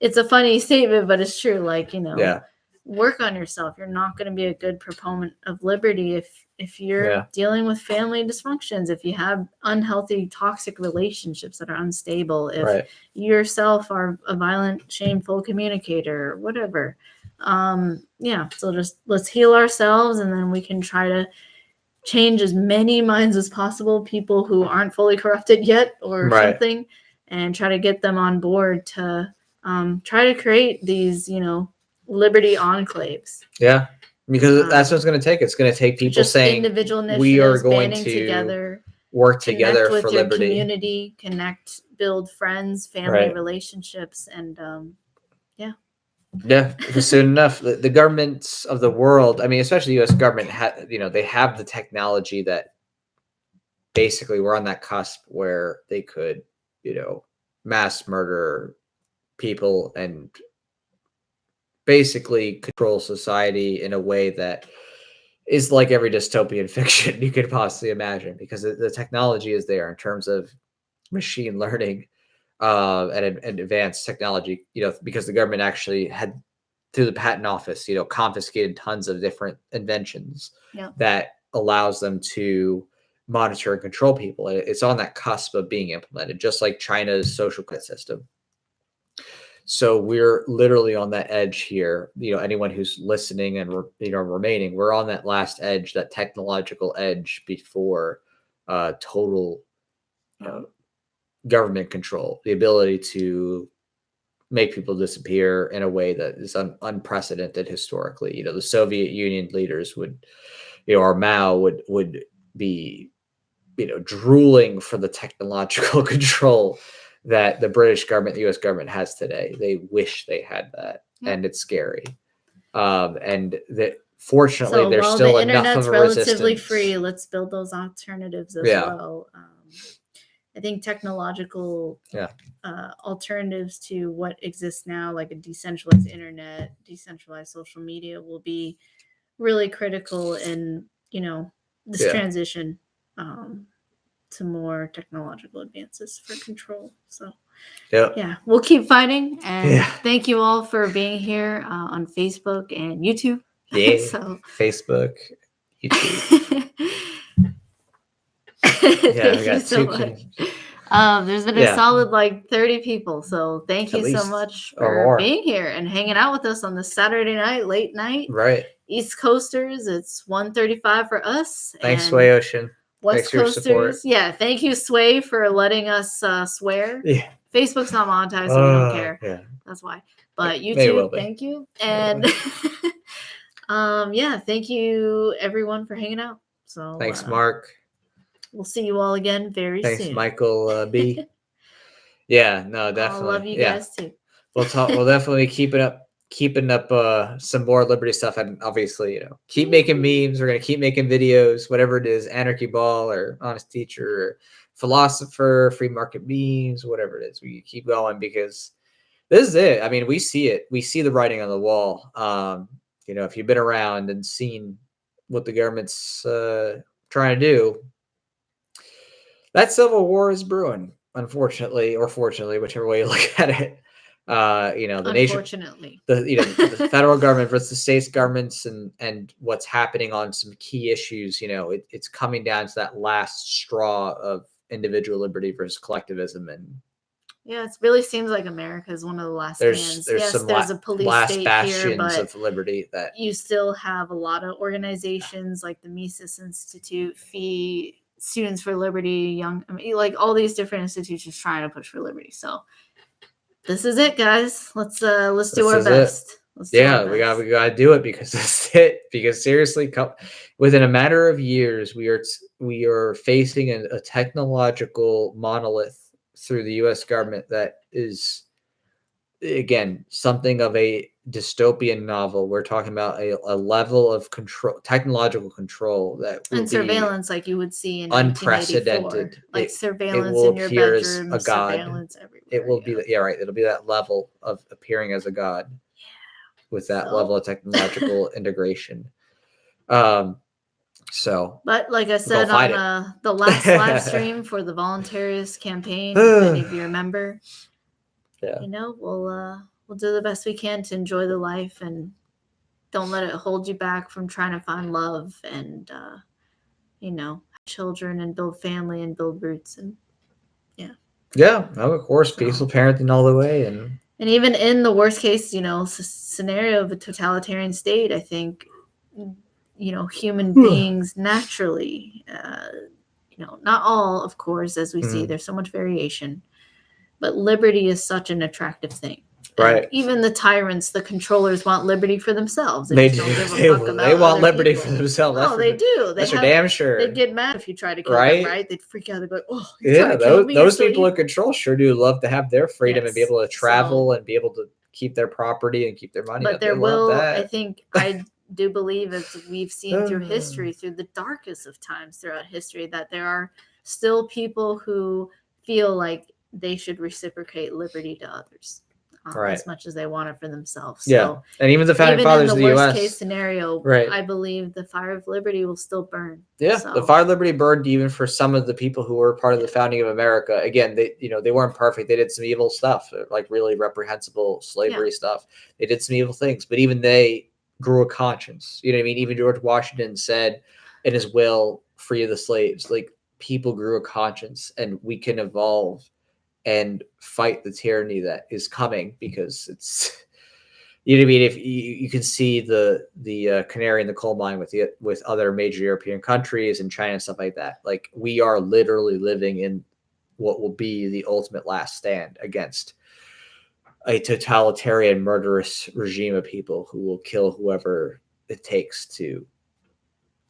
it's a funny statement, but it's true. Like, Yeah. work on yourself. You're not going to be a good proponent of liberty if you're dealing with family dysfunctions, if you have unhealthy, toxic relationships that are unstable, if you yourself are a violent, shameful communicator, or whatever. So just let's heal ourselves, and then we can try to change as many minds as possible, people who aren't fully corrupted yet or something, and try to get them on board to try to create these, liberty enclaves. Yeah, because that's what it's going to take. It's going to take people saying individual we are going banding to together, work together with for your liberty. Community, connect, build friends, family relationships, and Yeah, soon enough, the governments of the world, I mean, especially the U.S. government, they have the technology that basically we're on that cusp where they could, mass murder people and basically control society in a way that is like every dystopian fiction you could possibly imagine, because the technology is there in terms of machine learning and advanced technology, because the government actually had, through the patent office, confiscated tons of different inventions that allows them to monitor and control people. It's on that cusp of being implemented, just like China's social credit system. So we're literally on that edge here. Anyone who's listening and remaining, we're on that last edge, that technological edge before total government control, the ability to make people disappear in a way that is unprecedented historically. The Soviet Union leaders would, or Mao would be, drooling for the technological control that the British government, the U.S. government has today. They wish they had that, and it's scary. And that fortunately, there's still the enough of a relatively resistance. Free. Let's build those alternatives as well. I think technological alternatives to what exists now, like a decentralized internet, decentralized social media, will be really critical in this transition to more technological advances for control. So we'll keep fighting, and thank you all for being here on Facebook and YouTube. So Facebook, YouTube. Thank you so much. There's been a solid 30 people, so thank you so much for being here and hanging out with us on this Saturday night, late night. East Coasters, it's 1:35 for us. Thanks, Sway Ocean. West Coasters, thank you, Sway, for letting us swear. Facebook's not monetized, so we don't care. That's why. But YouTube, thank you. And thank you everyone for hanging out. So thanks, Mark. We'll see you all again very soon. Thanks, Michael B. No, definitely. I love you guys too. We'll definitely keeping up some more liberty stuff, and obviously, keep making memes. We're gonna keep making videos, whatever it is, Anarchy Ball or Honest Teacher or Philosopher, Free Market Memes, whatever it is. We keep going because this is it. I mean, we see it. We see the writing on the wall. If you've been around and seen what the government's trying to do, that civil war is brewing, unfortunately, or fortunately, whichever way you look at it. The nation, the federal government versus the states governments, and what's happening on some key issues. It's coming down to that last straw of individual liberty versus collectivism, and it really seems like America is one of the last stands. There's a police last state bastions here, but of liberty that you still have a lot of organizations like the Mises Institute, Students for Liberty, all these different institutions trying to push for liberty. So this is it, guys. Let's do our best. We gotta do it because that's it. Because seriously, within a matter of years, we are facing a technological monolith through the U.S. government that is, again, something of a dystopian novel. We're talking about a level of control, technological control that will and surveillance like you would see in unprecedented, like surveillance in your bedroom, a god. Surveillance everywhere. It will be It'll be that level of appearing as a god, with that level of technological integration. But like I said on the last live stream for the Voluntaryist campaign, if any of you remember, we'll we'll do the best we can to enjoy the life, and don't let it hold you back from trying to find love and, have children and build family and build roots. And yeah, of course, peaceful parenting all the way. And even in the worst case, scenario of a totalitarian state, I think, human beings naturally, not all, of course, as we see, there's so much variation, but liberty is such an attractive thing. Right. And even the tyrants, the controllers, want liberty for themselves. They do. They want liberty for themselves. Oh, they do. That's for damn sure. They'd get mad if you try to kill them, right? They'd freak out. They'd go, "Oh, yeah." Those people in control sure do love to have their freedom and be able to travel and be able to keep their property and keep their money. But I do believe, as we've seen through history, through the darkest of times throughout history, that there are still people who feel like they should reciprocate liberty to others. As much as they want it for themselves. So, and even the founding fathers of the U.S. Even in the worst case scenario, I believe the fire of liberty will still burn. Yeah, the fire of liberty burned even for some of the people who were part of the founding of America. Again, they weren't perfect. They did some evil stuff, like really reprehensible slavery stuff. They did some evil things, but even they grew a conscience. You know what I mean? Even George Washington said in his will, "Free the slaves." Like, people grew a conscience, and we can evolve and fight the tyranny that is coming, because it's, you know what I mean? If you can see the canary in the coal mine with other major European countries and China and stuff like that. Like, we are literally living in what will be the ultimate last stand against a totalitarian, murderous regime of people who will kill whoever it takes to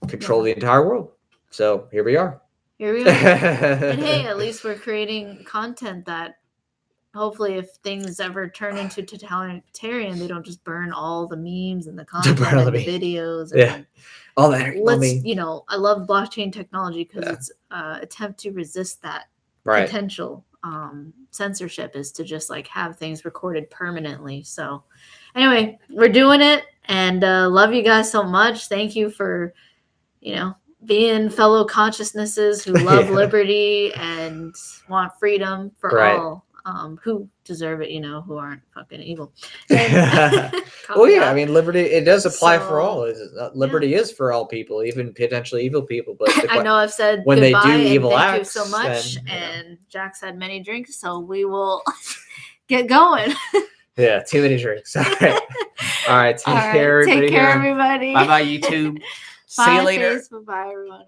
control the entire world. So here we are. And hey, at least we're creating content that hopefully, if things ever turn into totalitarian, they don't just burn all the memes and the content and the videos. And all that. I love blockchain technology because it's attempt to resist that potential censorship, is to just like have things recorded permanently. So anyway, we're doing it, and love you guys so much. Thank you for, being fellow consciousnesses who love liberty and want freedom for all, who deserve it, who aren't fucking evil. Well, yeah, I mean, liberty, it does apply for all. Liberty is for all people, even potentially evil people. But I know I've said when they do evil thank acts, you so much. And Jack's had many drinks, so we will get going. Yeah, too many drinks. All right. Take care, everybody. Take care, everybody. Bye-bye, YouTube. See you later. Bye, everyone.